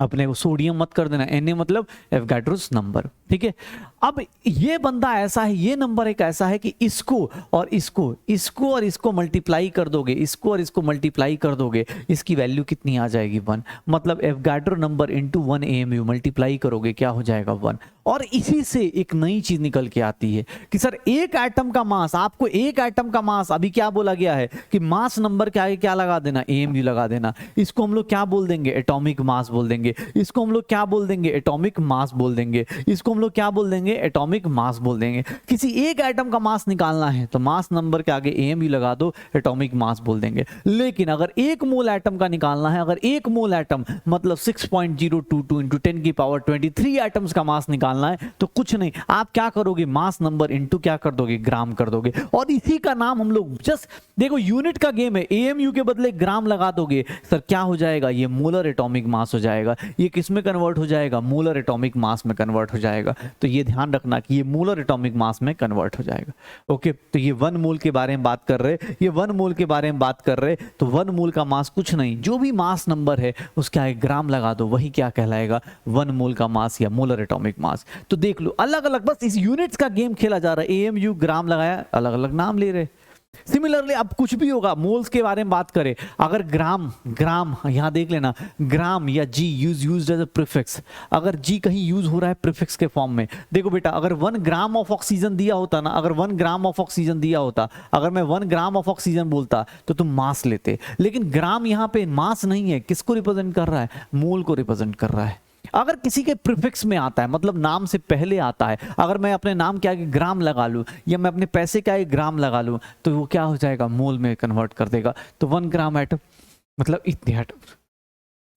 A: अपने को सोडियम मत कर देना, Na मतलब एवोगाड्रोस नंबर, ठीक है। अब ये बंदा ऐसा है, ये नंबर एक ऐसा है कि इसको और इसको मल्टीप्लाई कर दोगे, इसको और इसको मल्टीप्लाई कर दोगे, इसकी वैल्यू कितनी आ जाएगी 1। मतलब Avogadro number into 1 AMU multiply करोगे क्या हो जाएगा 1। और इसी से एक नई चीज निकल के आती है कि सर एक एटम का मास, आपको एक एटम का मास अभी क्या बोला गया है कि मास नंबर के आगे क्या लगा देना, AMU लगा देना। इसको हम लोग क्या बोल देंगे, एटॉमिक मास बोल देंगे। इसको हम लोग क्या बोल देंगे, एटॉमिक मास बोल देंगे। इसको हम लोग क्या बोल देंगे, एटॉमिक मास बोल देंगे। किसी एक एटम का मास निकालना है तो मास नंबर के आगे AMU लगा दो, एटॉमिक मास बोल देंगे। लेकिन अगर एक मोल एटम का निकालना है, अगर एक मोल एटम मतलब 6.022 इंटू 10 की पावर 23 एटम्स का मास निकालना है तो कुछ नहीं, आप क्या करोगे, मास नंबर इंटू क्या कर दोगे, ग्राम कर दोगे। और इसी का नाम हम लोग जस्ट देखो, यूनिट का गेम है, AMU के बदले ग्राम लगा दोगे, सर क्या हो जाएगा, ये मोलर एटॉमिक मास हो जाएगा। ये किस में कन्वर्ट हो जाएगा, मोलर एटॉमिक मास में कन्वर्ट हो जाएगा। तो ये ध्यान रखना कि ये मोलर एटॉमिक मास में कन्वर्ट हो जाएगा। ओके, तो ये 1 मोल के बारे में बात कर रहे, ये 1 मोल के बारे में बात कर रहे। तो 1 मोल का मास कुछ नहीं, जो भी मास नंबर है उसके आगे ग्राम लगा दो, वही क्या कहलाएगा, 1 मोल का मास या मोलर एटॉमिक मास। तो देख लो, अलग अलग बस इस यूनिट्स का गेम खेला जा रहा है। AMU ग्राम लगाया, अलग अलग नाम ले रहे। सिमिलरली अब कुछ भी होगा, मोल्स के बारे में बात करें, अगर ग्राम यहां देख लेना, ग्राम या G used as a prefix. अगर G कहीं यूज हो रहा है प्रीफिक्स के फॉर्म में, देखो बेटा, अगर 1 ग्राम ऑफ ऑक्सीजन दिया होता ना, अगर 1 ग्राम ऑफ ऑक्सीजन दिया होता, अगर मैं 1 ग्राम ऑफ ऑक्सीजन बोलता तो तुम मास लेते। लेकिन ग्राम यहां पे मास नहीं है, किसको रिप्रेजेंट कर रहा है, मोल को रिप्रेजेंट कर रहा है। अगर किसी के प्रीफिक्स में आता है, मतलब नाम से पहले आता है, अगर मैं अपने नाम के आगे ग्राम लगा लूं या मैं अपने पैसे के आगे ग्राम लगा लूं तो वो क्या हो जाएगा, मोल में कन्वर्ट कर देगा। तो 1 ग्राम एटम मतलब इतने एटम।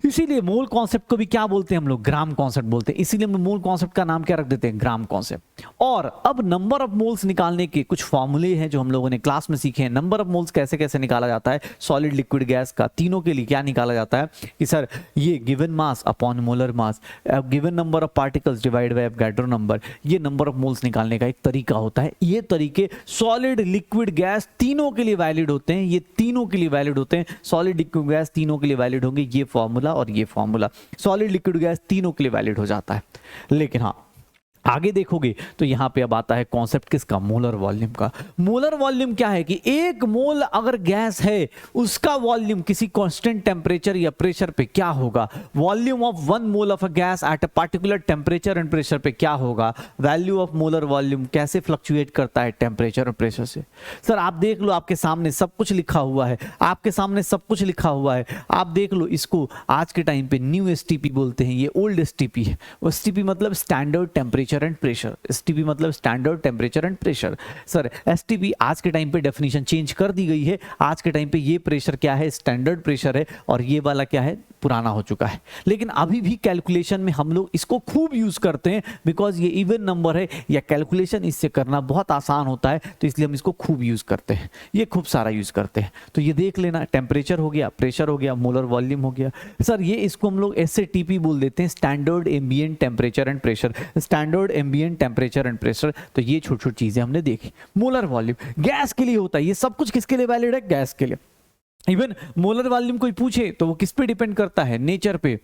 A: इसीलिए मोल कॉन्सेप्ट को भी क्या बोलते हैं हम लोग, ग्राम कॉन्सेप्ट बोलते हैं। इसीलिए हम मोल कॉन्सेप्ट का नाम क्या रख देते हैं, ग्राम कॉन्सेप्ट। और अब नंबर ऑफ मोल्स निकालने के कुछ फॉर्मूले हैं जो हम लोगों ने क्लास में सीखे हैं। नंबर ऑफ मोल्स कैसे कैसे निकाला जाता है, सॉलिड लिक्विड गैस का, तीनों के लिए क्या निकाला जाता है कि सर ये given mass upon molar mass, given number of particles divide by Avogadro number, ये नंबर ऑफ मोल्स निकालने का एक तरीका होता है। ये तरीके सॉलिड लिक्विड गैस तीनों के लिए वैलिड होते हैं, ये तीनों के लिए वैलिड होते हैं। सॉलिड लिक्विड गैस तीनों के लिए वैलिड होंगे, ये फॉर्मूला और ये फॉर्मूला, सॉलिड लिक्विड गैस तीनों के लिए वैलिड हो जाता है। लेकिन हाँ, आगे देखोगे तो यहां पे अब आता है कॉन्सेप्ट किसका, मोलर वॉल्यूम का। मोलर वॉल्यूम क्या है कि एक मोल अगर गैस है उसका वॉल्यूम किसी कांस्टेंट टेंपरेचर या प्रेशर पे क्या होगा, volume of 1 mole of a gas at a particular temperature and pressure पे क्या होगा। वैल्यू ऑफ मोलर वॉल्यूम कैसे फ्लक्चुएट करता है टेंपरेचर और प्रेशर से। सर आप देख लो, आपके सामने सब कुछ लिखा हुआ है, आपके सामने सब कुछ लिखा हुआ है। आप देख लो, इसको आज के टाइम पे न्यू STP बोलते हैं, ये ओल्ड STP है। STP मतलब standard temperature and pressure, STP मतलब standard temperature and pressure. Sir STP आज के टाइम पे डेफिनेशन चेंज कर दी गई है। आज के टाइम पे ये प्रेशर क्या है, स्टैंडर्ड प्रेशर है, और ये वाला क्या है, पुराना हो चुका है। लेकिन अभी भी कैलकुलेशन में हम लोग इसको खूब यूज करते हैं, बिकॉज ये इवन नंबर है या कैलकुलेशन इससे करना बहुत आसान होता है, तो इसलिए हम इसको खूब यूज करते हैं, ये खूब सारा यूज करते हैं। तो ये देख लेना, टेंपरेचर हो गया, प्रेशर हो गया, मोलर वॉल्यूम हो गया। सर ये इसको हम लोग SATP बोल देते हैं, standard ambient temperature and pressure, standard ambient temperature and pressure. तो ये छोटी छोटी चीजें हमने देखी। मोलर वॉल्यूम गैस के लिए होता है, ये सब कुछ किसके लिए वैलिड है, गैस के लिए। इवन मोलर वॉल्यूम कोई पूछे तो वो किस पे डिपेंड करता है, नेचर पे।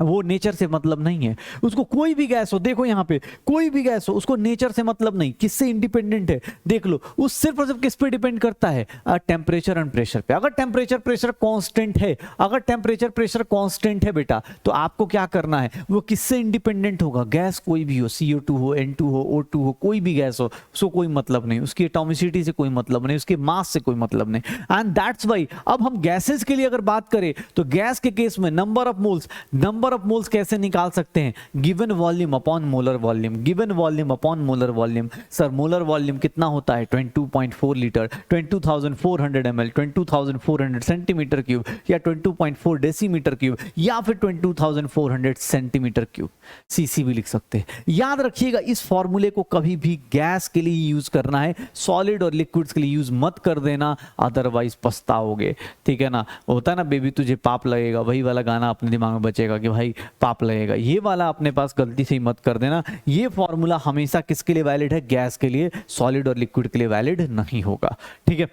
A: वो नेचर से मतलब नहीं है उसको। कोई भी गैस हो, देखो यहाँ पे कोई भी गैस हो, उसको नेचर से मतलब नहीं, किससे इंडिपेंडेंट है देख लो। उस सिर्फ और सिर्फ किस पे डिपेंड करता है, टेम्परेचर एंड प्रेशर पे। अगर टेम्परेचर प्रेशर कांस्टेंट है, अगर टेम्परेचर प्रेशर कांस्टेंट है बेटा, तो आपको क्या करना है, वो किससे इंडिपेंडेंट होगा, गैस कोई भी हो, CO2 हो, N2 हो, O2 हो, कोई भी गैस हो, उसको कोई मतलब नहीं, उसकी एटॉमिसिटी से कोई मतलब नहीं, उसके मास से कोई मतलब नहीं। एंड दैट्स वाई अब हम गैसेस के लिए अगर बात करें तो गैस के केस में नंबर ऑफ मोल्स कैसे निकाल सकते हैं, given volume upon molar volume, given volume upon molar volume. Sir molar volume कितना होता है, 22.4 लीटर, 22,400 ml, 22,400 सेंटीमीटर क्यूब, या 22.4 डेसीमीटर क्यूब, या फिर 22,400 सेंटीमीटर क्यूब, सीसी भी लिख सकते हैं। याद रखिएगा इस फॉर्मूले को कभी भी गैस के लिए यूज करना है, सॉलिड और लिक्विड्स के लिए यूज मत कर देना, अदरवाइज पछताओगे। ठीक है ना, होता है ना बेबी तुझे पाप लगेगा, वही वाला गाना अपने दिमाग में बचेगा कि भाई पाप लगेगा, ये वाला अपने पास गलती से ही मत कर देना। ये फॉर्मूला हमेशा किसके लिए वैलिड है, गैस के लिए, सॉलिड और लिक्विड के लिए वैलिड नहीं होगा। ठीक है,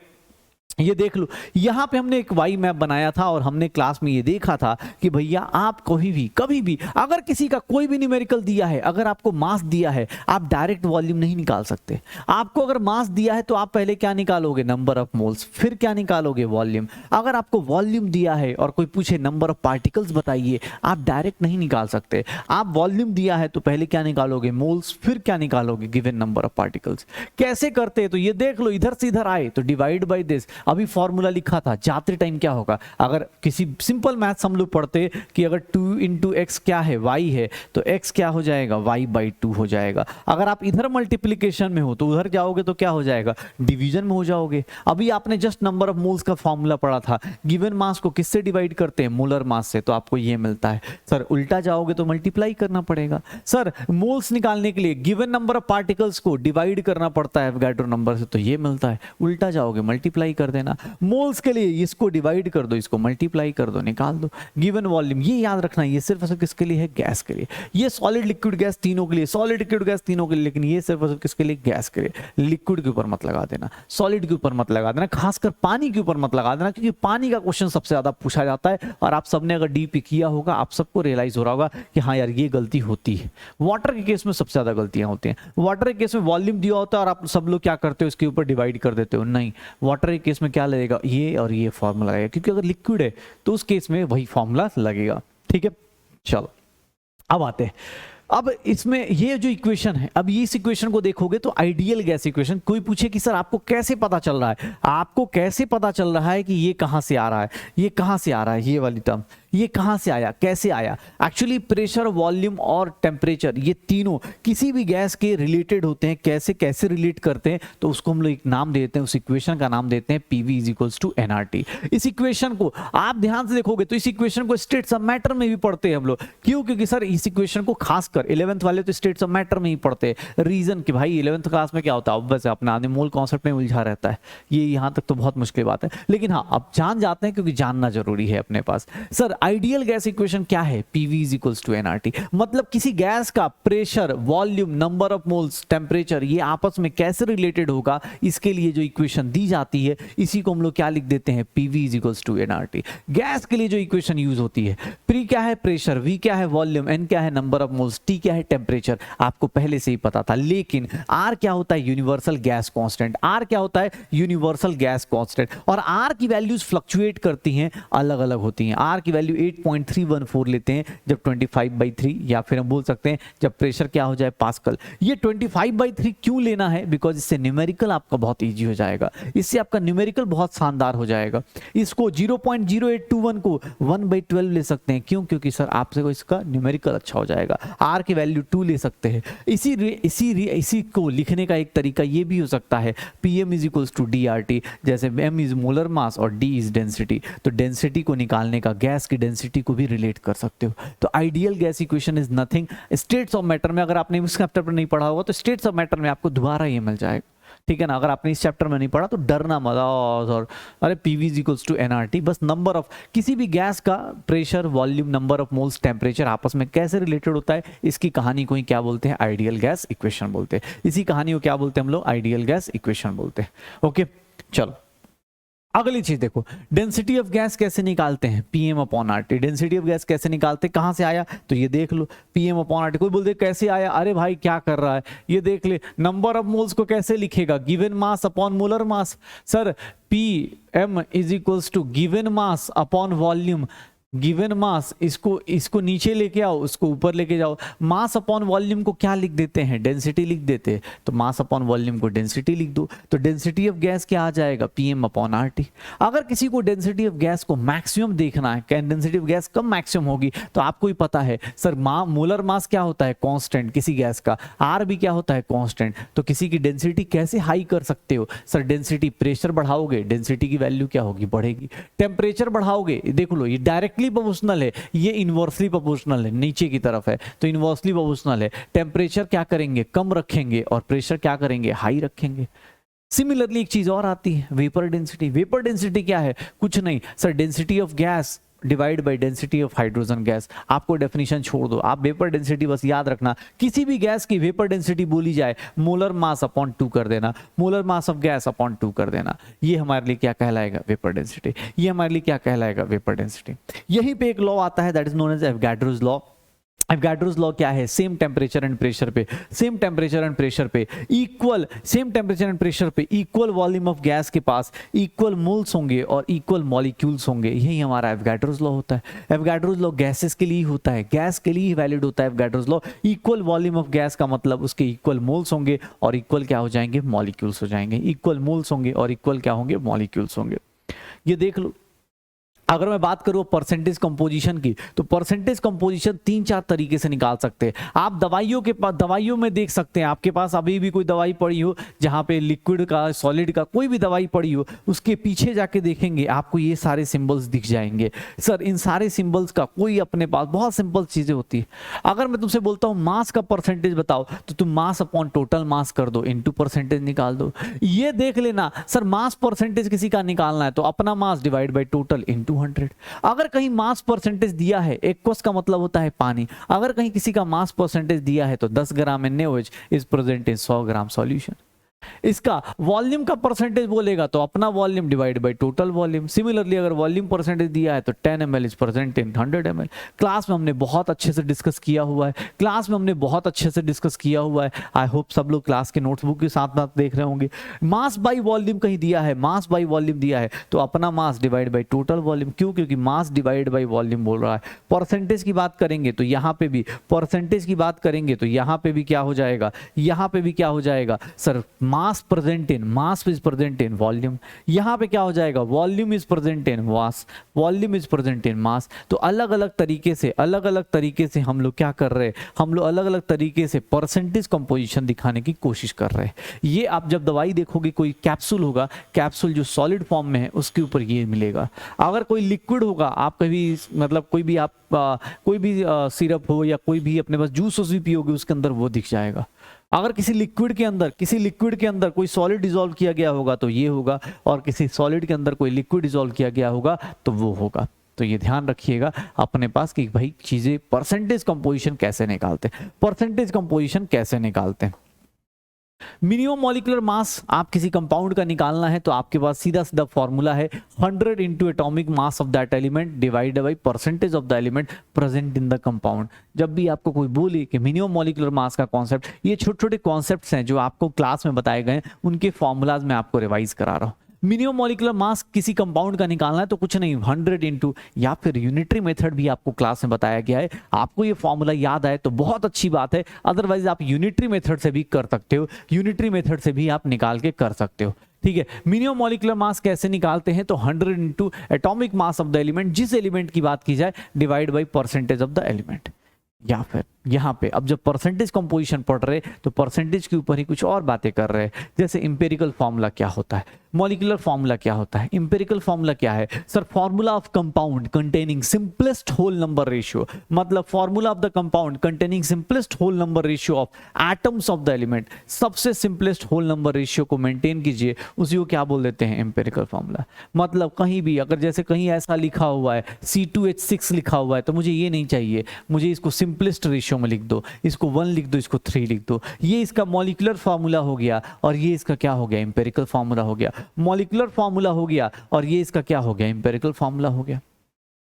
A: ये देख लो यहां पे हमने एक वाई मैप बनाया था और हमने क्लास में ये देखा था कि भैया आप कभी भी अगर किसी का कोई भी न्यूमेरिकल दिया है, अगर आपको मास दिया है, आप डायरेक्ट वॉल्यूम नहीं निकाल सकते। आपको अगर मास दिया है तो आप पहले क्या निकालोगे, नंबर ऑफ मोल्स, फिर क्या निकालोगे, वॉल्यूम। अगर आपको वॉल्यूम दिया है और कोई पूछे नंबर ऑफ पार्टिकल्स बताइए, आप डायरेक्ट नहीं निकाल सकते। आप वॉल्यूम दिया है तो पहले क्या निकालोगे, मोल्स, फिर क्या निकालोगे, गिवन नंबर ऑफ पार्टिकल्स। कैसे करते हैं तो ये देख लो, इधर से इधर आए तो डिवाइड बाय दिस। अभी फॉर्मूला लिखा था, जाते टाइम क्या होगा, अगर किसी सिंपल मैथ्स हम लोग पढ़ते कि अगर 2 इंटू एक्स क्या है, y है, तो x क्या हो जाएगा, y/2 हो जाएगा। अगर आप इधर मल्टीप्लीकेशन में हो तो उधर जाओगे तो क्या हो जाएगा, डिवीजन में हो जाओगे। अभी आपने जस्ट नंबर ऑफ मोल्स का फॉर्मूला पढ़ा था, गिवन मास को किससे डिवाइड करते हैं, मोलर मास से, तो आपको ये मिलता है। सर उल्टा जाओगे तो मल्टीप्लाई करना पड़ेगा। सर मोल्स निकालने के लिए गिवन नंबर ऑफ पार्टिकल्स को डिवाइड करना पड़ता है एवोगाड्रो नंबर से, तो ये मिलता है। उल्टा जाओगे मल्टीप्लाई कर देना। मोल्स के लिए इसको डिवाइड कर दो, इसको मल्टीप्लाई कर दो, निकाल दो। गिवन वॉल्यूम ये याद रखना, ये सिर्फ सिर्फ किसके लिए है, गैस के लिए। ये सॉलिड लिक्विड गैस तीनों के लिए, सॉलिड लिक्विड गैस तीनों के लिए, लेकिन ये सिर्फ सिर्फ किसके लिए, गैस के लिए। लिक्विड के ऊपर मत लगा देना, सॉलिड के ऊपर मत लगा देना, खासकर पानी के ऊपर मत लगा देना, क्योंकि पानी का क्वेश्चन सबसे ज्यादा पूछा जाता है और आप सबने अगर डीपी किया होगा आप सबको रियलाइज हो रहा होगा कि हाँ यार ये गलती होती है। वाटर के केस में सबसे ज्यादा गलतियां होती हैं। वाटर के केस में वॉल्यूम दिया होता है और आप सब लोग क्या करते हो, इसके ऊपर डिवाइड कर देते हो। नहीं, वाटर के केस में क्या लगेगा, ये और ये फॉर्मूला लगेगा, क्योंकि अगर लिक्विड है तो उस केस में वही फॉर्मूला लगेगा। ठीक है, चलो अब आते हैं। अब इसमें ये जो इक्वेशन है, अब इस इक्वेशन को देखोगे तो आइडियल गैस इक्वेशन। कोई पूछे कि सर आपको कैसे पता चल रहा है, आपको कैसे पता चल रहा है कि ये कहां से आ रहा है, ये कहां से आ रहा है, ये वाली टर्म ये कहां से आया, कैसे आया। एक्चुअली प्रेशर, वॉल्यूम और टेम्परेचर ये तीनों किसी भी गैस के रिलेटेड होते हैं। कैसे कैसे रिलेट करते हैं, तो उसको हम लोग एक नाम देते हैं, उस इक्वेशन का नाम देते हैं PV = nRT। इस इक्वेशन को आप ध्यान से देखोगे तो इस इक्वेशन को स्टेट्स ऑफ मैटर में भी पढ़ते हैं हम लोग। क्यों, क्योंकि सर इस इक्वेशन को खासकर 11th वाले तो स्टेट्स ऑफ मैटर में ही पढ़ते हैं। रीजन कि भाई 11th क्लास में क्या होता है, ऑब्वियस है अपना आदमी मोल कॉन्सेप्ट में उलझा रहता है, ये यहां तक तो बहुत मुश्किल बात है, लेकिन हाँ अब जान जाते हैं क्योंकि जानना जरूरी है अपने पास। सर आइडियल गैस इक्वेशन क्या है, PV = nRT। मतलब किसी गैस का pressure, volume, number of moles, temperature ये आपस में कैसे रिलेटेड होगा, इसके लिए जो इक्वेशन दी जाती है इसी को हम लोग क्या लिख देते हैं, PV = nRT। गैस के लिए जो इक्वेशन यूज होती है, P क्या है प्रेशर, V क्या है वॉल्यूम, N क्या है नंबर ऑफ मोल्स, T क्या है टेम्परेचर, आपको पहले से ही पता था। लेकिन R क्या होता है, यूनिवर्सल गैस कांस्टेंट। R क्या होता है, यूनिवर्सल गैस कांस्टेंट। और R की वैल्यूज फ्लक्चुएट करती हैं, अलग अलग होती हैं। R की वैल्यू 8.314 लेते हैं जब 25/3, या फिर हम बोल सकते हैं जब प्रेशर क्या हो जाए, पास्कल। ये 25/3 क्यों लेना है, बिकॉज इससे न्यूमेरिकल आपका बहुत ईजी हो जाएगा, इससे आपका न्यूमेरिकल बहुत शानदार हो जाएगा। इसको 0.0821 को 1/12 ले सकते हैं। क्यों, क्योंकि सर आपसे को इसका न्यूमेरिकल अच्छा हो जाएगा। R की वैल्यू 2 ले सकते हैं। इसी को लिखने का एक तरीका ये भी हो सकता है, PM = dRT। जैसे M इज मोलर मास और D इज डेंसिटी, तो डेंसिटी को निकालने का, गैस की डेंसिटी को भी रिलेट कर सकते हो। तो ideal gas equation is nothing. States of matter में अगर आपने इस चैप्टर पर नहीं पढ़ा होगा तो स्टेट्स ऑफ मैटर में आपको दोबारा ये मिल जाएगा। ठीक है ना, अगर आपने इस चैप्टर में नहीं पढ़ा तो डरना मत, और अरे PV = nRT। बस नंबर ऑफ किसी भी गैस का pressure, volume, number of moles, temperature आपस में कैसे रिलेटेड होता है, इसकी कहानी को ही क्या बोलते हैं, आइडियल गैस इक्वेशन बोलते हैं। इसी कहानी को क्या बोलते हैं हम लोग, आइडियल गैस इक्वेशन बोलते हैं। ओके चलो। अगली चीज देखो, डेंसिटी ऑफ गैस कैसे निकालते हैं, PM upon RT. Density of gas कैसे निकालते हैं, कहां से आया, तो ये देख लो पीएम अपॉन आरटी। कोई बोलते कैसे आया, अरे भाई क्या कर रहा है, ये देख ले, नंबर ऑफ मोल्स को कैसे लिखेगा, given mass upon molar mass. Sir P M is equals to given mass upon volume. Given mass, इसको नीचे लेके आओ, उसको ऊपर लेके जाओ। मास अपॉन वॉल्यूम को क्या लिख देते हैं, डेंसिटी लिख देते हैं, तो मास अपॉन वॉल्यूम को डेंसिटी लिख दो। तो डेंसिटी ऑफ गैस क्या आ जाएगा, पीएम अपॉन आरटी। अगर किसी को डेंसिटी ऑफ गैस को मैक्सिमम देखना है, क्या डेंसिटी ऑफ गैस कब मैक्सिमम होगी, तो आपको ही पता है सर मोलर मास क्या होता है, कांस्टेंट किसी गैस का, आर भी क्या होता है, कांस्टेंट। तो किसी की डेंसिटी कैसे हाई कर सकते हो, सर डेंसिटी, प्रेशर बढ़ाओगे डेंसिटी की वैल्यू क्या होगी, बढ़ेगी। टेम्परेचर बढ़ाओगे, देख लो ये डायरेक्ट प्रोपोर्शनल है, ये इनवर्सली प्रोपोर्शनल है, नीचे की तरफ है तो इनवर्सली प्रोपोर्शनल है। टेम्परेचर क्या करेंगे, कम रखेंगे, और प्रेशर क्या करेंगे, हाई रखेंगे। सिमिलरली एक चीज और आती है, वेपर डेंसिटी। वेपर डेंसिटी क्या है, कुछ नहीं sir, density of gas divide by density of hydrogen gas. आपको डेफिनेशन छोड़ दो, आप वेपर डेंसिटी बस याद रखना, किसी भी गैस की वेपर डेंसिटी बोली जाए, मोलर मास अपॉन 2 कर देना, molar mass of gas upon 2 कर देना। ये हमारे लिए क्या कहलाएगा, वेपर डेंसिटी। ये हमारे लिए क्या कहलाएगा, वेपर डेंसिटी। यहीं पे एक लॉ आता है that is known as Avogadro's law. Avogadro's law क्या है, सेम टेम्परेचर एंड प्रेशर पे, सेम टेम्परेचर एंड प्रेशर पे equal, same temperature and pressure पे इक्वल वॉल्यूम ऑफ गैस के पास इक्वल मोल्स होंगे और इक्वल मॉलिक्यूल्स होंगे। यही हमारा एवोगाड्रोस लॉ होता है। एवोगाड्रोस लॉ गैसेस के लिए होता है, गैस के लिए ही वैलिड होता है Avogadro's law. Equal volume of gas का मतलब उसके इक्वल मोल्स होंगे और इक्वल क्या हो जाएंगे, मॉलिक्यूल्स हो जाएंगे। इक्वल मोल्स होंगे और इक्वल क्या होंगे, मॉलिक्यूल्स होंगे। ये देख लो, अगर मैं बात करूं परसेंटेज कंपोजिशन की, तो परसेंटेज कंपोजिशन 3-4 तरीके से निकाल सकते हैं आप। दवाइयों के पास, दवाइयों में देख सकते हैं, आपके पास अभी भी कोई दवाई पड़ी हो जहां पे लिक्विड का, सॉलिड का, कोई भी दवाई पड़ी हो, उसके पीछे जाके देखेंगे आपको ये सारे सिंबल्स दिख जाएंगे। सर इन सारे सिंबल्स का कोई अपने पास, बहुत सिंपल चीजें होती है। अगर मैं तुमसे बोलता हूं मास का परसेंटेज बताओ, तो तुम मास अपॉन टोटल मास कर दो, इनटू परसेंटेज निकाल दो। ये देख लेना सर, मास परसेंटेज किसी का निकालना है तो अपना mass divide by total into 100। अगर कहीं मास परसेंटेज दिया है, एक्वस का मतलब होता है पानी, अगर कहीं किसी का मास परसेंटेज दिया है तो 10 ग्राम NaOH is present in 100 gram solution. इसका वॉल्यूम का परसेंटेज बोलेगा तो अपना volume divide by total volume. Similarly अगर वॉल्यूम परसेंटेज दिया है तो 10 ml is present in 100 ml। Class में हमने बहुत अच्छे से डिस्कस किया हुआ है, क्लास में हमने बहुत अच्छे से डिस्कस किया हुआ है। आई होप सब लोग क्लास के नोटबुक के साथ साथ देख रहे होंगे। मास बाई वॉल्यूम कहीं दिया है, मास बाई वॉल्यूम दिया है तो अपना mass divide by total volume. क्यों, क्योंकि मास डिवाइड बाई वॉल्यूम बोल रहा है। परसेंटेज की बात करेंगे तो यहाँ पे भी, परसेंटेज की बात करेंगे तो यहाँ पे भी क्या हो जाएगा, यहाँ पे भी क्या हो जाएगा sir, mass present in, mass is present in volume. यहां पे क्या हो जाएगा, volume is present in mass, volume is present in mass. तो अलग अलग तरीके से हम लोग क्या कर रहे हैं, हम लोग अलग अलग तरीके से परसेंटेज कंपोजिशन दिखाने की कोशिश कर रहे हैं। ये आप जब दवाई देखोगे, कोई कैप्सूल होगा, कैप्सूल जो सॉलिड फॉर्म में है उसके ऊपर ये मिलेगा। अगर कोई लिक्विड होगा, आप कभी मतलब कोई भी आप कोई भी सिरप हो या कोई भी अपने पास जूस भी पियोगे, उसके अंदर वो दिख जाएगा। अगर किसी लिक्विड के अंदर कोई सॉलिड डिसॉल्व किया गया होगा तो ये होगा, और किसी सॉलिड के अंदर कोई लिक्विड डिसॉल्व किया गया होगा तो वो होगा। तो ये ध्यान रखिएगा अपने पास कि भाई चीजें परसेंटेज कंपोजिशन कैसे निकालते हैं, परसेंटेज कंपोजिशन कैसे निकालते हैं। मिनिमम मॉलिक्यूलर मास आप किसी कंपाउंड का निकालना है तो आपके पास सीधा सीधा फॉर्मूला है 100 into atomic mass of that element divide by percentage of the element present in the compound. जब भी आपको कोई बोले कि मिनिमम मॉलिक्यूलर मास का कॉन्सेप्ट, ये छोटे छोटे कॉन्सेप्ट्स हैं जो आपको क्लास में बताए गए, उनके फॉर्मूलाज में आपको रिवाइज करा रहा हूँ। मिनिमम मॉलिक्यूलर मास किसी कंपाउंड का निकालना है तो कुछ नहीं, 100 इंटू, या फिर यूनिटरी मेथड भी आपको क्लास में बताया गया है। आपको ये फॉर्मूला याद आए तो बहुत अच्छी बात है, अदरवाइज आप यूनिटरी मेथड से भी कर सकते हो, यूनिटरी मेथड से भी आप निकाल के कर सकते हो। ठीक है, मिनिमम मॉलिक्यूलर मास कैसे निकालते हैं तो 100 into atomic mass of the element, जिस एलिमेंट की बात की जाए, divide by percentage of the element. या फिर यहाँ पे अब जब परसेंटेज कंपोजिशन पढ़ रहे तो परसेंटेज के ऊपर ही कुछ और बातें कर रहे हैं, जैसे इंपेरिकल फॉर्मूला क्या होता है, मॉलिक्यूलर फॉर्मूला क्या होता है। इंपेरिकल फॉर्मूला क्या है sir, formula of compound containing simplest whole number ratio, मतलब formula of the compound containing simplest whole number ratio of atoms of the element. सबसे सिंपलेस्ट होल नंबर रेशियो को maintain कीजिए, उसी को क्या बोल देते हैं, इंपेरिकल फॉर्मूला। मतलब कहीं भी अगर जैसे कहीं ऐसा लिखा हुआ है C2H6 लिखा हुआ है तो मुझे ये नहीं चाहिए, मुझे इसको सिंपलेस्ट रेशियो रेशियो में लिख दो, इसको 1 लिख दो, इसको 3 लिख दो। ये इसका मॉलिक्यूलर फार्मूला हो गया और ये इसका क्या हो गया, एम्पिरिकल फार्मूला हो गया। मॉलिक्यूलर फार्मूला हो गया और ये इसका क्या हो गया, एम्पिरिकल फार्मूला हो गया।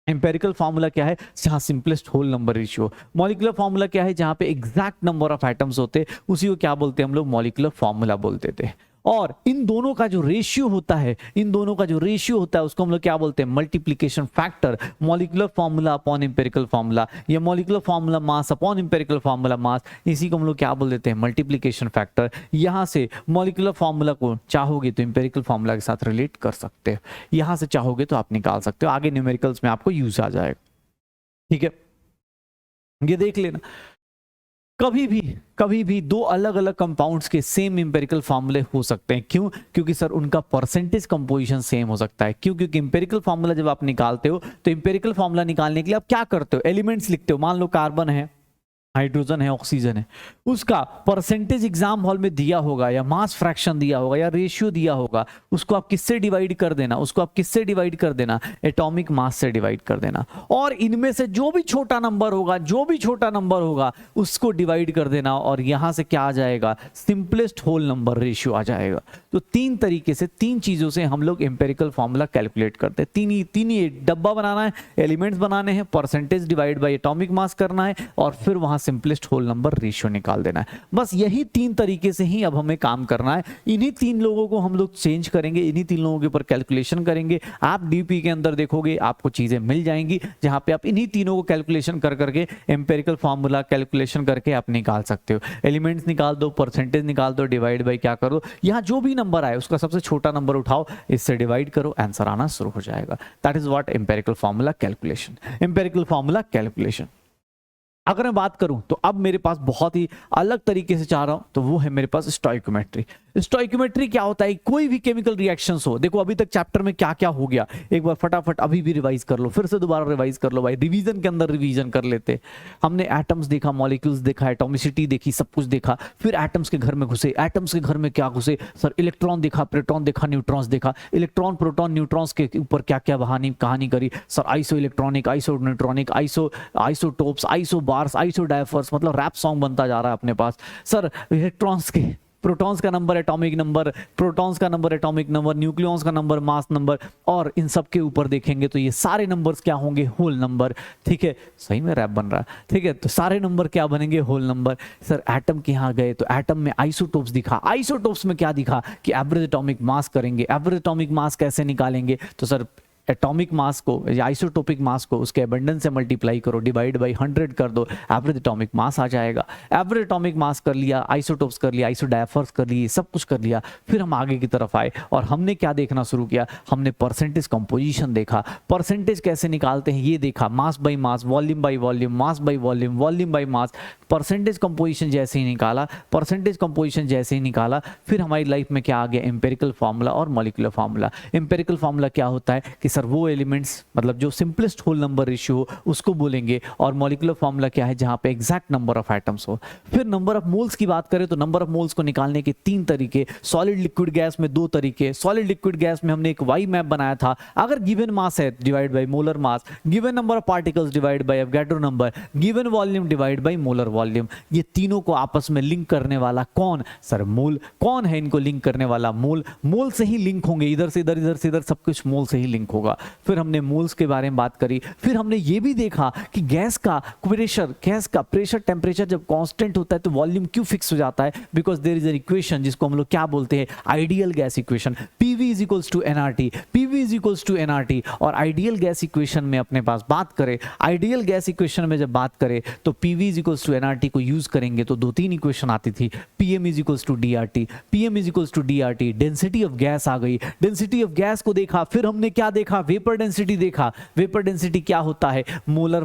A: एम्पेरिकल फार्मूला क्या है, जहां simplest whole number ratio. Molecular formula क्या है, जहां पे एग्जैक्ट नंबर ऑफ एटम्स होते, उसी को क्या बोलते हैं हम लोग, मॉलिक्यूलर फार्मूला बोलते थे। और इन दोनों का जो रेशियो होता है, इन दोनों का जो रेशियो होता है उसको हम लोग क्या बोलते हैं, multiplication factor. Molecular formula upon empirical formula, या molecular formula mass upon empirical formula mass, इसी को हम लोग क्या बोल देते हैं, मल्टीप्लिकेशन फैक्टर। यहां से मॉलिक्यूलर फार्मूला को चाहोगे तो एम्पिरिकल फार्मूला के साथ रिलेट कर सकते हो, यहां से चाहोगे तो आप निकाल सकते हो, आगे न्यूमेरिकल्स में आपको यूज आ जाएगा। ठीक है, ये देख लेना। कभी भी दो अलग अलग कंपाउंड्स के सेम एम्पिरिकल फार्मूले हो सकते हैं। क्यों? क्योंकि सर उनका परसेंटेज कंपोजिशन सेम हो सकता है। क्यों? क्योंकि एम्पिरिकल फार्मूला जब आप निकालते हो तो एम्पिरिकल फार्मूला निकालने के लिए आप क्या करते हो, एलिमेंट्स लिखते हो। मान लो कार्बन है, हाइड्रोजन है, ऑक्सीजन है, उसका परसेंटेज एग्जाम हॉल में दिया होगा, या मास फ्रैक्शन दिया होगा, या रेशियो दिया होगा, उसको आप किससे डिवाइड कर देना, उसको आप किससे डिवाइड कर देना, एटॉमिक मास से डिवाइड कर देना। और इनमें से जो भी छोटा नंबर होगा उसको डिवाइड कर देना, और यहां से क्या आ जाएगा, सिंपलेस्ट होल नंबर रेशियो आ जाएगा। तो तीन तरीके से, तीन चीजों से हम लोग एम्पिरिकल फॉर्मूला कैलकुलेट करते हैं। तीन ही डब्बा बनाना है, एलिमेंट्स बनाने हैं, percentage divide by atomic mass करना है, और फिर वहां सिंपलेस्ट होल नंबर रेशियो निकाल देना है। बस यही तीन तरीके से ही अब हमें काम करना है। इन्हीं तीन लोगों को हम लोग चेंज करेंगे, इन्हीं तीन लोगों के ऊपर कैलकुलेशन करेंगे। आप डीपी के अंदर देखोगे आपको चीजें मिल जाएंगी जहां पे आप इन्हीं तीनों को कैलकुलेशन कर करके एम्पिरिकल फार्मूला कैलकुलेशन करके आप निकाल सकते हो। एलिमेंट्स निकाल दो, परसेंटेज निकाल दो, डिवाइड बाय क्या करो, यहां जो भी नंबर आए उसका सबसे छोटा नंबर उठाओ, इससे डिवाइड करो, आंसर आना शुरू हो जाएगा। That is what empirical formula calculation. Empirical formula calculation अगर मैं बात करूं तो अब मेरे पास बहुत ही अलग तरीके से चाह रहा हूं, तो वो है मेरे पास स्टोइकोमेट्री। स्टोइकोमेट्री क्या होता है, कोई भी केमिकल रिएक्शंस हो। देखो अभी तक चैप्टर में क्या क्या हो गया, एक बार फटाफट अभी भी रिवाइज कर लो, फिर से दोबारा रिवाइज कर लो भाई, रिवीजन के अंदर रिवीजन कर लेते। हमने एटम्स देखा, मॉलिक्यूल्स देखा, एटॉमिसिटी देखी, सब कुछ देखा, फिर एटम्स के घर में घुसे। एटम्स के घर में क्या घुसे सर, इलेक्ट्रॉन देखा, प्रोटॉन देखा, न्यूट्रॉन्स देखा। इलेक्ट्रॉन, प्रोटॉन, न्यूट्रॉन्स के ऊपर क्या क्या कहानी करी sir, iso electronic, iso neutronic, isotopes, isobars, आइसोडायफर्स, मतलब रैप सॉन्ग बनता जा रहा है अपने पास। सर इलेक्ट्रॉन्स के, प्रोटॉन्स का नंबर एटॉमिक नंबर, प्रोटॉन्स का नंबर एटॉमिक नंबर, न्यूक्लियॉन्स का नंबर मास नंबर, और इन सब के ऊपर देखेंगे तो ये सारे नंबर्स क्या होंगे, होल नंबर। ठीक है, सही में रैप बन रहा है। ठीक है, तो सारे नंबर क्या बनेंगे, होल नंबर। सर एटम के यहाँ गए तो एटम में आइसोटोप्स दिखा, आइसोटोप्स में क्या दिखा कि एवरेज एटॉमिक मास करेंगे। एवरेज एटॉमिक मास कैसे निकालेंगे, तो सर एटॉमिक मास को या आइसोटोपिक मास को उसके एबंडेंस से मल्टीप्लाई करो, डिवाइड बाय 100 कर दो, एवरेज एटॉमिक मास आ जाएगा। एवरेज एटॉमिक मास कर लिया, आइसोटोप्स कर लिया, आइसोडायफर्स कर लिए, सब कुछ कर लिया। फिर हम आगे की तरफ आए और हमने क्या देखना शुरू किया, हमने परसेंटेज कंपोजिशन देखा। परसेंटेज कैसे निकालते हैं ये देखा, mass by mass, volume by volume, mass by volume, volume by mass. Percentage composition जैसे ही निकाला, परसेंटेज कंपोजिशन जैसे ही निकाला, फिर हमारी लाइफ में क्या आ गया, एम्पिरिकल फार्मूला और मॉलिक्यूलर फार्मूला। एम्पिरिकल फार्मूला क्या होता है कि सर वो एलिमेंट्स, मतलब जो सिंपलेस्ट होल नंबर रेशियो हो उसको बोलेंगे, और मॉलिक्यूलर फार्मूला क्या है, जहां पे एग्जैक्ट नंबर ऑफ एटम्स हो। फिर नंबर ऑफ मोल्स की बात करें तो नंबर ऑफ मोल्स को निकालने के तीन तरीके, सॉलिड लिक्विड गैस में दो तरीके। सॉलिड लिक्विड गैस में हमने एक वाई मैप बनाया था, अगर गिवन मास है divide by molar mass, given number of particles divide by Avogadro number, given volume divide by molar volume. ये तीनों को आपस में लिंक करने वाला कौन, सर मोल। कौन है इनको लिंक करने वाला, मोल। मोल से ही लिंक होंगे, इधर से इधर, इधर से इधर, सब कुछ मोल से ही लिंक होगा। फिर हमने मोल्स के बारे में बात करी। फिर हमने ये भी देखा कि गैस का प्रेशर, गैस का प्रेशर टेम्परेचर जब कांस्टेंट होता है तो वॉल्यूम क्यों फिक्स हो जाता है, because there is an equation जिसको हम लोग क्या बोलते हैं, ideal gas equation. PV is equals to NRT, PV is equals to NRT. और आइडियल गैस इक्वेशन में अपने पास बात करें, आइडियल गैस इक्वेशन में जब बात करें तो PV is equals to nRT को यूज करेंगे तो दो तीन इक्वेशन आती थी। PM is equals to dRT, PM is equals to dRT. Density of gas आ गई, डेंसिटी ऑफ गैस को देखा। फिर हमने क्या देखा, वेपर डेंसिटी देखा। वेपर डेंसिटी क्या होता है, molar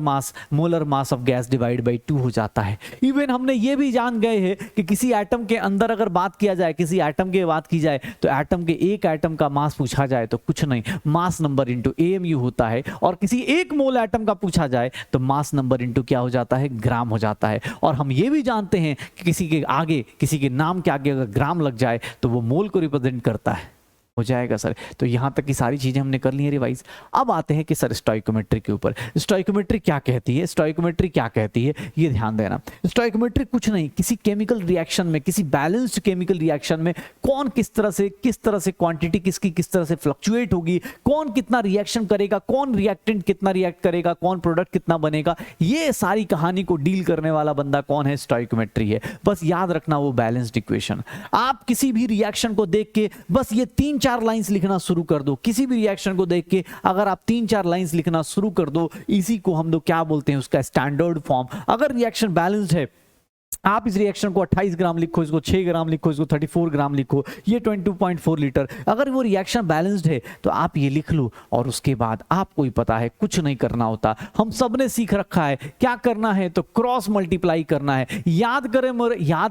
A: mass of gas divide by 2 हो जाता है। इवन हमने ये भी जान गए हैं कि किसी एटम के अंदर अगर बात किया जाए, किसी एटम की बात की जाए तो एटम के एक एटम का मास पूछा जाए तो कुछ नहीं, मास नंबर इनटू एएमयू होता है। और किसी एक मोल एटम का पूछा जाए तो मास नंबर इनटू क्या हो जाता है, ग्राम हो जाता है। और हम ये भी जानते हैं कि किसी के आगे, किसी के नाम के आगे अगर ग्राम लग जाए तो वो मोल को रिप्रेजेंट करता है। हो जाएगा सर। तो यहाँ तक की सारी चीजें हमने कर ली है रिवाइज। अब आते हैं कि सर स्टोइकोमेट्री के ऊपर। स्टोइकोमेट्री क्या कहती है, स्टोइकोमेट्री क्या कहती है, ये ध्यान देना। स्टोइकोमेट्री कुछ नहीं, किसी केमिकल रिएक्शन में, किसी बैलेंस्ड केमिकल रिएक्शन में कौन किस तरह से क्वांटिटी किसकी किस तरह से फ्लक्चुएट होगी, कौन कितना रिएक्शन करेगा, कौन रिएक्टेंट कितना रिएक्ट करेगा, कौन प्रोडक्ट कितना बनेगा, ये सारी कहानी को डील करने वाला बंदा कौन है, स्टोइकोमेट्री है। बस याद रखना वो बैलेंस्ड इक्वेशन। आप किसी भी रिएक्शन को देख के बस ये 3-4 लाइंस लिखना शुरू कर दो। किसी भी रिएक्शन को देख के अगर आप 3-4 लाइंस लिखना शुरू कर दो, इसी को हम लोग क्या बोलते हैं, उसका स्टैंडर्ड फॉर्म। अगर रिएक्शन बैलेंस्ड है, आप इस रिएक्शन को 28 ग्राम लिखो, इसको 6 ग्राम लिखो, इसको 34 ग्राम लिखो, ये 22.4 लीटर। अगर वो रिएक्शन बैलेंस्ड है तो आप ये लिख लो, और उसके बाद आपको ही पता है कुछ नहीं करना होता। हम सब ने सीख रखा है क्या करना है, तो क्रॉस मल्टीप्लाई करना है। याद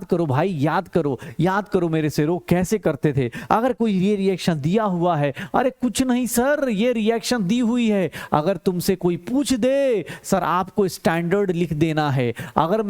A: करो भाई, याद करो मेरे से, कैसे करते थे। अगर कोई ये रिएक्शन दिया हुआ है, अरे कुछ नहीं सर, ये रिएक्शन दी हुई है, अगर तुमसे कोई पूछ दे सर आपको स्टैंडर्ड लिख देना है। अगर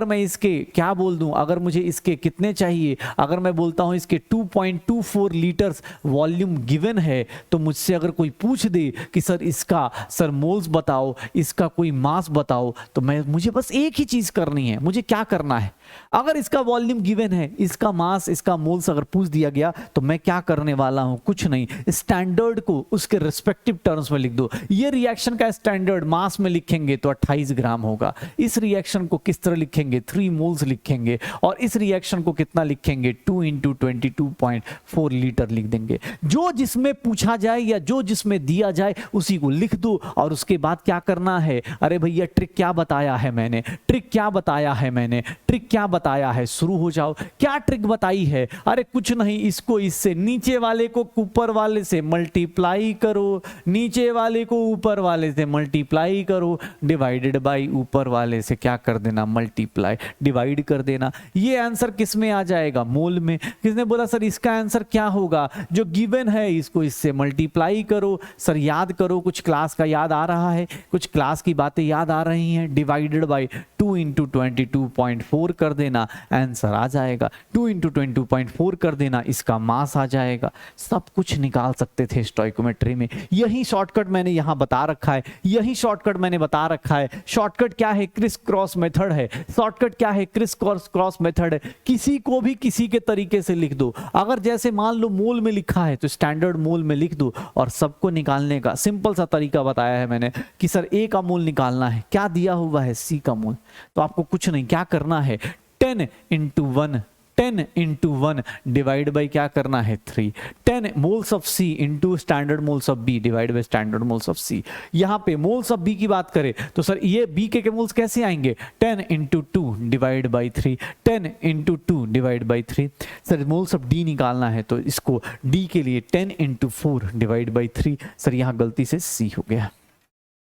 A: मैं इसके क्या बोल दूं, अगर मुझे इसके कितने चाहिए, अगर मैं बोलता हूं इसके 2.24 लीटर्स वॉल्यूम गिवन है, तो मुझसे अगर कोई पूछ दे कि सर मोल्स बताओ, इसका कोई मास बताओ, तो मुझे बस एक ही चीज करनी है। मुझे क्या करना है, अगर इसका वॉल्यूम गिवन है, इसका मास, इसका मोल्स अगर पूछ दिया गया, तो मैं क्या करने वाला हूं, कुछ नहीं, स्टैंडर्ड को उसके रिस्पेक्टिव टर्म्स में लिख दो। ये रिएक्शन का स्टैंडर्ड मास में लिखेंगे तो 28 ग्राम होगा। इस रिएक्शन को किस तरह लिखेंगे, 3 मोल्स लिखेंगे, और इस रिएक्शन को कितना लिखेंगे, 2 × 22.4 लीटर लिख देंगे। जो जिसमें पूछा जाए या जो जिसमें दिया जाए उसी को लिख दो, और उसके बाद क्या करना है, अरे भैया ट्रिक क्या बताया है मैंने, ट्रिक क्या बताया है, शुरू हो जाओ। क्या ट्रिक बताई है, अरे कुछ नहीं, इसको इससे, नीचे वाले को ऊपर वाले से मल्टीप्लाई करो, नीचे वाले को ऊपर वाले से मल्टीप्लाई करो, डिवाइडेड बाय ऊपर वाले से क्या कर देना, मल्टीप्लाई, डिवाइड कर देना। ये आंसर किस में आ जाएगा, मोल में। किसने बोला सर इसका आंसर क्या होगा, जो गिवन है इसको इससे मल्टीप्लाई करो। सर याद करो, कुछ क्लास का याद आ रहा है, कुछ क्लास की बातें याद आ रही हैं। डिवाइडेड बाय 2 × 22.4 कर देना, आंसर आ जाएगा। 2 × 22.4 कर देना, इसका मास आ जाएगा। सब कुछ निकाल सकते थे स्टोइकोमेट्री में। यही शॉर्टकट मैंने यहां बता रखा है, यही शॉर्टकट मैंने बता रखा है। शॉर्टकट क्या है, क्रिस क्रॉस मेथड है। शॉर्टकट क्या है, क्रिस क्रॉस मेथड है। किसी को भी किसी के तरीके से लिख दो। अगर जैसे मान लो मोल में लिखा है तो स्टैंडर्ड मोल में लिख दो, और सबको निकालने का सिंपल सा तरीका बताया है मैंने कि सर ए का मोल निकालना है, क्या दिया हुआ है, सी का मोल। तो आपको कुछ नहीं, क्या करना है, 10 × 1 डिवाइड बाई क्या करना है, 3। 10 moles of C into standard moles of B divide by standard moles of C. यहां पे मोल्स ऑफ बी की बात करें तो सर ये बी के मोल्स कैसे आएंगे, 10 × 2 divide by 3, 10 × 2 divide by 3। Sir moles of D निकालना है तो इसको डी के लिए 10 × 4 डिवाइड बाई 3। सर यहां गलती से सी हो गया,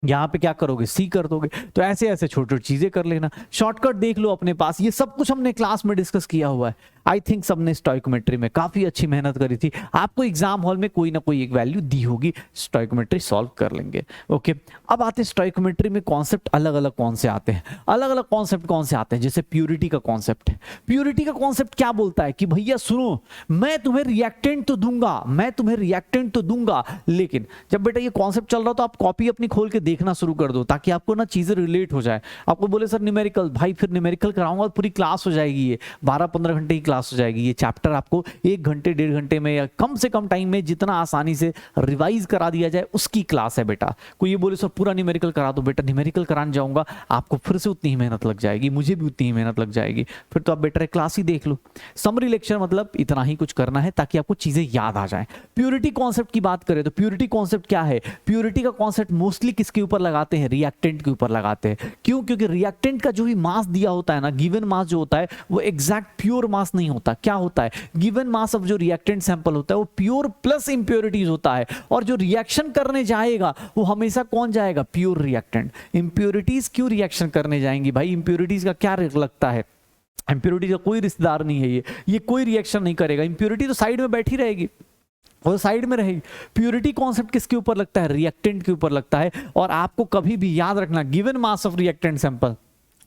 A: यहां पे क्या करोगे, सी कर दोगे। तो ऐसे ऐसे छोटी छोटी चीजें कर लेना, शॉर्टकट देख लो अपने पास। ये सब कुछ हमने क्लास में डिस्कस किया हुआ है। आई थिंक सबने स्टोइकोमेट्री में काफी अच्छी मेहनत करी थी। आपको एग्जाम हॉल में कोई ना कोई एक वैल्यू दी होगी, स्टोइकोमेट्री सॉल्व कर लेंगे। ओके, अब आते हैं स्टोइकोमेट्री में कॉन्सेप्ट अलग अलग कौन से आते हैं, अलग अलग कॉन्सेप्ट कौन से आते हैं। जैसे प्योरिटी का कॉन्सेप्ट है। प्योरिटी का कॉन्सेप्ट क्या बोलता है कि भैया सुनो, मैं तुम्हें रिएक्टेंट तो दूंगा, लेकिन जब बेटा ये कॉन्सेप्ट चल रहा तो आप कॉपी अपनी खोल के देखना शुरू कर दो, ताकि आपको ना चीजें रिलेट हो जाए। आपको बोले सर न्यूमेरिकल, भाई फिर न्यूमेरिकल कराऊंगा, पूरी क्लास हो जाएगी, ये 12-15 घंटे की क्लास हो जाएगी। ये चैप्टर आपको 1 घंटे 1.5 घंटे में या कम से कम टाइम में जितना आसानी से रिवाइज करा दिया जाए उसकी क्लास है बेटा। कोई ये बोले सर पूरा न्यूमेरिकल करा दो, बेटा न्यूमेरिकल कराने जाऊंगा आपको फिर से उतनी ही मेहनत लग जाएगी, मुझे भी उतनी ही मेहनत लग जाएगी। फिर तो आप बेटर क्लास ही देख लो। समरी लेक्चर मतलब इतना ही कुछ करना है ताकि आपको चीजें याद आ जाए। प्योरिटी कॉन्सेप्ट की बात करें तो प्योरिटी कॉन्सेप्ट क्या है, प्योरिटी का कॉन्सेप्ट मोस्टली किसके ऊपर लगाते हैं, रिएक्टेंट के ऊपर लगाते हैं। क्यों, क्योंकि रिएक्टेंट का जो भी मास दिया होता है ना, गिवन मास जो होता है वो एग्जैक्ट प्योर मास नहीं होता। क्या होता है, गिवन मास ऑफ जो रिएक्टेंट सैंपल होता है वो प्योर प्लस इंप्योरिटीज होता है, और जो रिएक्शन करने जाएगा वो हमेशा कौन जाएगा, प्योर रिएक्टेंट। इंप्योरिटीज क्यों रिएक्शन करने जाएंगी भाई, इंप्योरिटीज का क्या लगता है, इंप्योरिटी का कोई रिश्तेदार नहीं है, ये कोई रिएक्शन नहीं करेगा। इंप्योरिटी तो साइड में बैठी रहेगी, और साइड में रहेगी। प्योरिटी कॉन्सेप्ट किसके ऊपर लगता है, रिएक्टेंट के ऊपर लगता है। और आपको कभी भी याद रखना, given mass of reactant sample,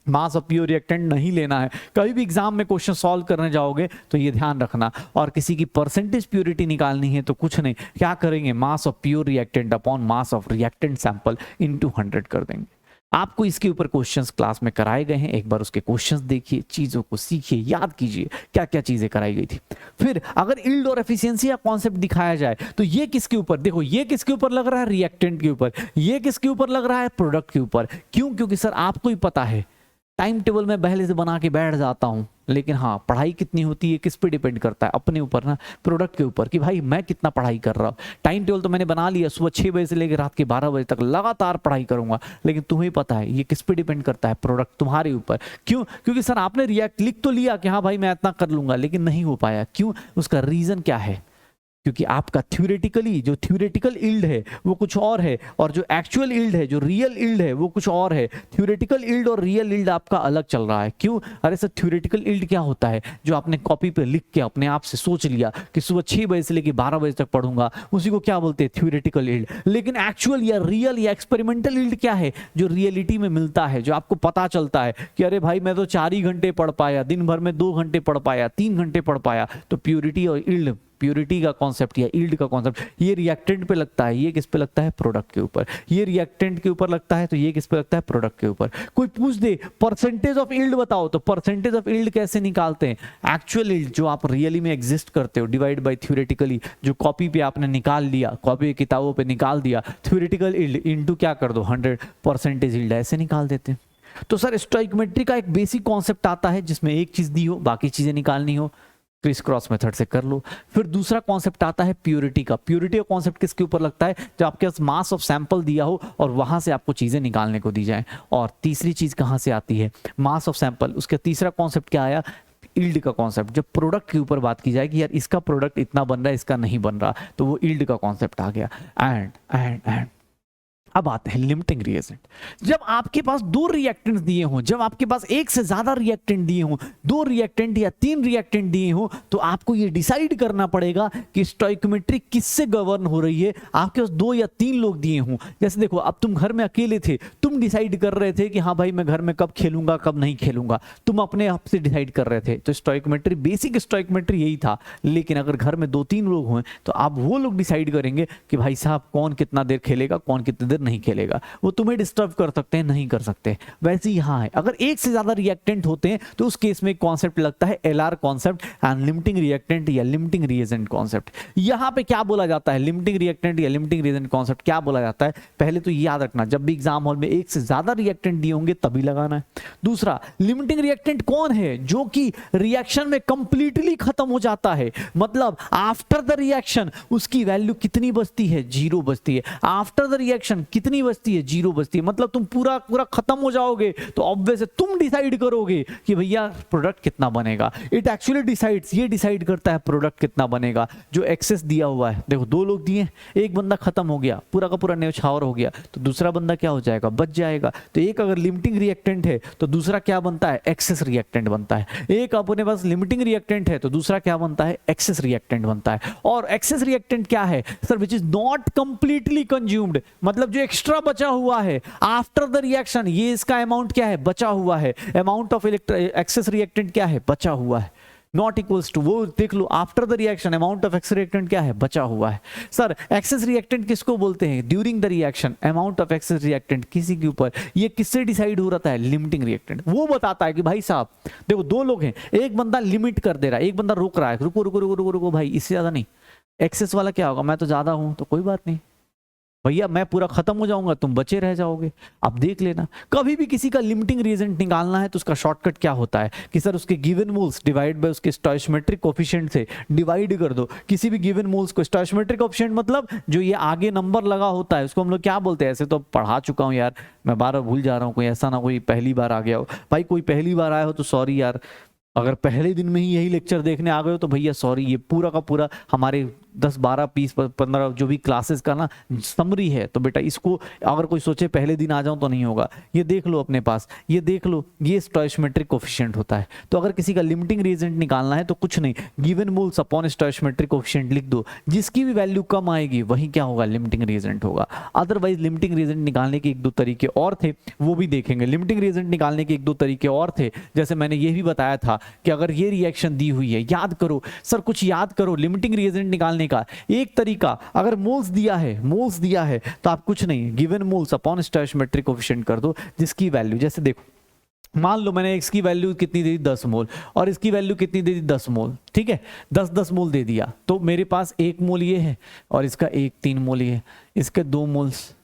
A: mass of pure reactant नहीं लेना है। कभी भी एग्जाम में क्वेश्चन सॉल्व करने जाओगे तो ये ध्यान रखना। और किसी की परसेंटेज प्योरिटी निकालनी है तो कुछ नहीं, क्या करेंगे, mass of pure reactant upon mass of reactant sample into 100 कर देंगे। आपको इसके ऊपर क्वेश्चंस क्लास में कराए गए हैं, एक बार उसके क्वेश्चंस देखिए, चीजों को सीखिए, याद कीजिए क्या क्या चीजें कराई गई थी। फिर अगर यील्ड और एफिशिएंसी का कॉन्सेप्ट दिखाया जाए तो ये किसके ऊपर, देखो ये किसके ऊपर लग रहा है, रिएक्टेंट के ऊपर, ये किसके ऊपर लग रहा है, प्रोडक्ट के ऊपर। क्यों? क्योंकि सर आपको ही पता है, टाइम टेबल में पहले से बना के बैठ जाता हूं, लेकिन हाँ पढ़ाई कितनी होती है किस पे डिपेंड करता है, अपने ऊपर ना, प्रोडक्ट के ऊपर, कि भाई मैं कितना पढ़ाई कर रहा हूँ। टाइम टेबल तो मैंने बना लिया, सुबह 6 बजे से लेकर रात के 12 बजे तक लगातार पढ़ाई करूंगा, लेकिन तुम्हें पता है ये किस पे डिपेंड करता है, प्रोडक्ट तुम्हारे ऊपर। क्यों? क्योंकि सर आपने रिएक्ट लिख तो लिया कि हाँ भाई मैं इतना कर लूंगा, लेकिन नहीं हो पाया। क्यों? उसका रीजन क्या है? क्योंकि आपका थ्योरेटिकली जो थ्योरेटिकल यील्ड है वो कुछ और है, और जो एक्चुअल यील्ड है, जो रियल यील्ड है वो कुछ और है। थ्योरेटिकल यील्ड और रियल यील्ड आपका अलग चल रहा है। क्यों? अरे सर थ्योरेटिकल यील्ड क्या होता है? जो आपने कॉपी पे लिख के अपने आप से सोच लिया कि सुबह 6 बजे से लेकर 12 बजे तक पढ़ूंगा, उसी को क्या बोलते हैं, थ्योरेटिकल यील्ड। लेकिन एक्चुअल या रियल या एक्सपेरिमेंटल यील्ड क्या है? जो रियलिटी में मिलता है, जो आपको पता चलता है कि अरे भाई मैं तो 4 ही घंटे पढ़ पाया, दिन भर में 2 घंटे पढ़ पाया, 3 घंटे पढ़ पाया। तो प्योरिटी और यील्ड, प्योरिटी का कॉन्सेप्ट या यील्ड का कॉन्सेप्ट, ये रिएक्टेंट पे लगता है, ये किस पे लगता है, प्रोडक्ट के ऊपर। ये रिएक्टेंट के ऊपर लगता है तो ये किस पे लगता है, प्रोडक्ट के ऊपर। कोई पूछ दे परसेंटेज ऑफ यील्ड बताओ, तो परसेंटेज ऑफ यील्ड कैसे निकालते हैं? एक्चुअल यील्ड जो आप रियली में एग्जिस्ट करते हो डिवाइड बाय थ्योरेटिकली, जो कॉपी पे आपने निकाल लिया, कॉपी किताबों पे निकाल दिया, थ्योरेटिकल यील्ड इनटू क्या कर दो 100% यील्ड, ऐसे निकाल देते हैं। तो सर स्टोइकोमेट्री का एक बेसिक कॉन्सेप्ट आता है जिसमें एक चीज दी हो, बाकी चीजें निकालनी हो, क्रिस क्रॉस मेथड से कर लो। फिर दूसरा कॉन्सेप्ट आता है प्योरिटी का। प्योरिटी का कॉन्सेप्ट किसके ऊपर लगता है? जब आपके पास मास ऑफ सैंपल दिया हो और वहां से आपको चीजें निकालने को दी जाए। और तीसरी चीज कहां से आती है? Mass of sample. उसका तीसरा कॉन्सेप्ट क्या आया? यील्ड का कॉन्सेप्ट। जब प्रोडक्ट के ऊपर बात की जाए कि यार इसका प्रोडक्ट इतना बन रहा है, इसका नहीं बन रहा, तो वो यील्ड का कॉन्सेप्ट आ गया। एंड अब आते हैं लिमिटिंग रिएजेंट। जब आपके पास 2 रिएक्टेंट्स दिए हों, जब आपके पास एक से ज्यादा रिएक्टेंट दिए हों, 2 रिएक्टेंट या 3 रिएक्टेंट दिए हों, तो आपको ये डिसाइड करना पड़ेगा कि स्टोइकोमेट्री किससे गवर्न हो रही है। आपके पास 2 या 3 लोग दिए हों, जैसे देखो अब तुम घर में अकेले थे, तुम डिसाइड कर रहे थे कि हाँ भाई मैं घर में कब खेलूंगा कब नहीं खेलूंगा, तुम अपने आप से डिसाइड कर रहे थे। तो स्टोइकोमेट्री, बेसिक स्टोइकोमेट्री यही था। लेकिन अगर घर में 2-3 लोग हों तो आप वो लोग डिसाइड करेंगे कि भाई साहब कौन कितना देर खेलेगा, कौन कितनी देर नहीं खेलेगा। वो तुम्हें डिस्टर्ब कर सकते हैं, नहीं कर सकते। वैसे ही यहां है, अगर एक से ज्यादा रिएक्टेंट होते हैं तो उस केस में एक कॉन्सेप्ट लगता है LR concept, and limiting reactant या लिमिटिंग रिएजेंट कॉन्सेप्ट। यहां पे क्या बोला जाता है? लिमिटिंग रिएक्टेंट या लिमिटिंग रिएजेंट कॉन्सेप्ट क्या बोला जाता है? पहले तो याद रखना, जब भी एग्जाम हॉल में एक से ज्यादा रिएक्टेंट दिए होंगे तभी लगाना है। दूसरा, लिमिटिंग रिएक्टेंट कौन है? जो कि रिएक्शन में कंप्लीटली खत्म हो जाता है, मतलब आफ्टर द रिएक्शन उसकी वैल्यू कितनी बचती है? 0 बचती है। आफ्टर द रिएक्शन कितनी बचती है? 0 बचती है। मतलब तुम पूरा खत्म हो जाओगे तो ऑब्वियस तुम डिसाइड करोगे कि भैया प्रोडक्ट कितना बनेगा। इट एक्चुअली डिसाइड्स, ये डिसाइड करता है प्रोडक्ट कितना बनेगा। जो एक्सेस दिया हुआ है, देखो 2 लोग दिए, एक बंदा खत्म हो गया, पूरा का पूरा न्यौछावर हो गया, तो दूसरा बंदा क्या हो जाएगा? बच जाएगा। तो एक अगर लिमिटिंग रिएक्टेंट है तो दूसरा क्या बनता है? एक्सेस रिएक्टेंट बनता है। एक अपने पास लिमिटिंग रिएक्टेंट है तो दूसरा क्या बनता है? एक्सेस रिएक्टेंट बनता है। और एक्सेस रिएक्टेंट क्या है sir? Which is not completely consumed, मतलब जो एक्स्ट्रा बचा हुआ है आफ्टर द रिएक्शन, ये इसका अमाउंट क्या है? बचा हुआ है। अमाउंट ऑफ एक्सेस रिएक्टेंट क्या है? बचा हुआ है। नॉट इक्वल्स टू, वो देख लो, after the reaction amount of excess reactant क्या है? बचा हुआ है। सर एक्सेस रिएक्टेंट किसको बोलते हैं? During the reaction amount of excess reactant किसी के ऊपर, ये किससे डिसाइड हो रहा है? Limiting reactant. वो बताता है कि भाई साहब देखो 2 लोग हैं, एक बंदा लिमिट कर दे रहा है, एक बंदा रोक रहा है, रुको रुको रुको रुको रुको भाई, इससे ज्यादा नहीं। एक्सेस वाला क्या होगा? मैं तो ज्यादा हूं तो कोई बात नहीं भैया, मैं पूरा खत्म हो जाऊंगा, तुम बचे रह जाओगे। अब देख लेना, कभी भी किसी का लिमिटिंग रिएजेंट निकालना है तो उसका शॉर्टकट क्या होता है कि सर उसके गिवन मोल्स डिवाइड बाय उसके स्टोइकोमेट्रिक कोएफिशिएंट से डिवाइड कर दो। किसी भी गिवन मोल्स को, स्टोइकोमेट्रिक कोएफिशिएंट मतलब जो ये आगे नंबर लगा होता है उसको हम लोग क्या बोलते हैं? ऐसे तो पढ़ा चुका हूं यार, मैं बार बार भूल जा रहा हूं, कोई ऐसा ना कोई पहली बार आ गया हो। भाई कोई पहली बार आया हो तो सॉरी यार, अगर पहले दिन में ही यही लेक्चर देखने आ गए हो तो भैया सॉरी, ये पूरा का पूरा हमारे 10 12 20 15 जो भी क्लासेस का ना समरी है, तो बेटा इसको अगर कोई सोचे पहले दिन आ जाऊं तो नहीं होगा। ये देख लो अपने पास, ये देख लो, ये स्टोइचियोमेट्रिक कोफिशिएंट होता है। तो अगर किसी का लिमिटिंग रिएजेंट निकालना है तो कुछ नहीं, गिवन मोल्स अपॉन स्टोइचियोमेट्रिक कोफिशिएंट लिख दो, जिसकी भी वैल्यू कम आएगी वही क्या होगा, लिमिटिंग रिएजेंट होगा। अदरवाइज लिमिटिंग रिएजेंट निकालने के एक दो तरीके और थे, वो भी देखेंगे। लिमिटिंग रिएजेंट निकालने के एक दो तरीके और थे, जैसे मैंने ये भी बताया था कि अगर ये रिएक्शन दी हुई है, याद करो सर, कुछ याद करो लिमिटिंग रिएजेंट निकालने का एक तरीका, अगर मोल्स दिया है तो आप कुछ नहीं, गिवन मोल्स अपॉन स्टोइचियोमेट्रिक कोफिशिएंट कर दो, जिसकी वैल्यू, जैसे देखो मान लो मैंने इसकी वैल्यू कितनी दे दी 10 मोल और इसकी वैल्यू कितनी दे दी 10 मोल, ठीक है, 10 मोल दे दिया, तो मेरे पास 1 मोल ये है और इसका 3 मोल ये है, इसके 2 मोल्स,